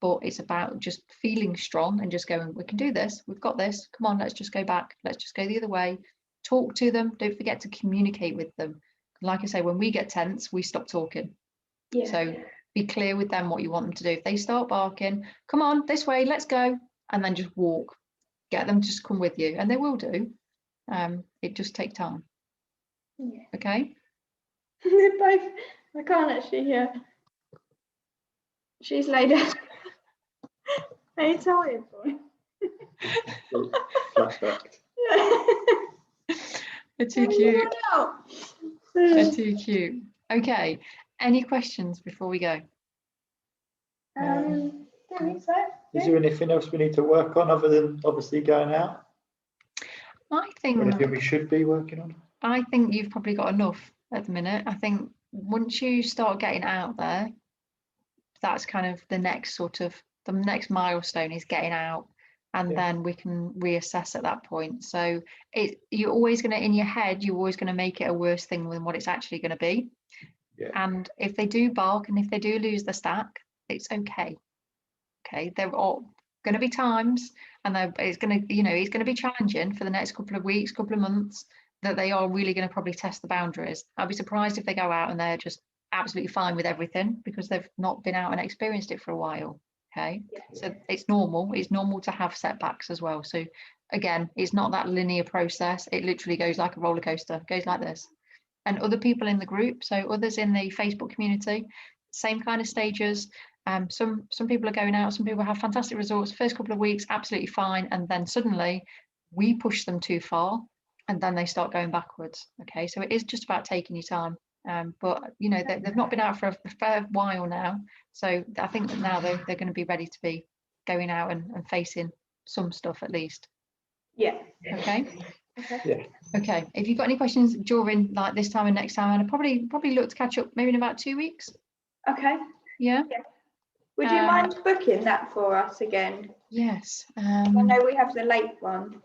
But it's about just feeling strong and just going, we can do this, we've got this, come on, let's just go back, let's just go the other way. Talk to them, don't forget to communicate with them. Like I say, when we get tense, we stop talking. Yeah. So be clear with them what you want them to do. If they start barking, come on, this way, let's go, and then just walk. Get them to just come with you, and they will do. It just takes time. Yeah. Okay? They're both, I can't actually hear. She's laid down. Are you tired, boy? Flashback. They're too cute. They're too cute. Okay. Any questions before we go? Don't think so. Is there anything else we need to work on other than obviously going out? I think anything we should be working on? I think you've probably got enough at the minute. I think once you start getting out there, that's kind of the next milestone is getting out, and then we can reassess at that point. So you're always going to, in your head, you're always going to make it a worse thing than what it's actually going to be. Yeah. And if they do bark and if they do lose the stack, it's okay. Okay, there are going to be times, and it's going to be challenging for the next couple of weeks, couple of months, that they are really going to probably test the boundaries. I'd be surprised if they go out and they're just absolutely fine with everything because they've not been out and experienced it for a while. Okay, so it's normal to have setbacks as well. So again, it's not that linear process. It literally goes like a roller coaster. It goes like this. And other people in the group, so others in the Facebook community, same kind of stages. Some people are going out, some people have fantastic results. First couple of weeks, absolutely fine, and then suddenly we push them too far, and then they start going backwards. Okay, so it is just about taking your time. But you know, they've not been out for a fair while now, so I think that now they're going to be ready to be going out and facing some stuff at least. Yeah. Okay. Yeah. Okay. If you've got any questions during like this time and next time, and I'd probably look to catch up maybe in about 2 weeks. Okay. Yeah. Would you mind booking that for us again? Yes. I know we have the late one.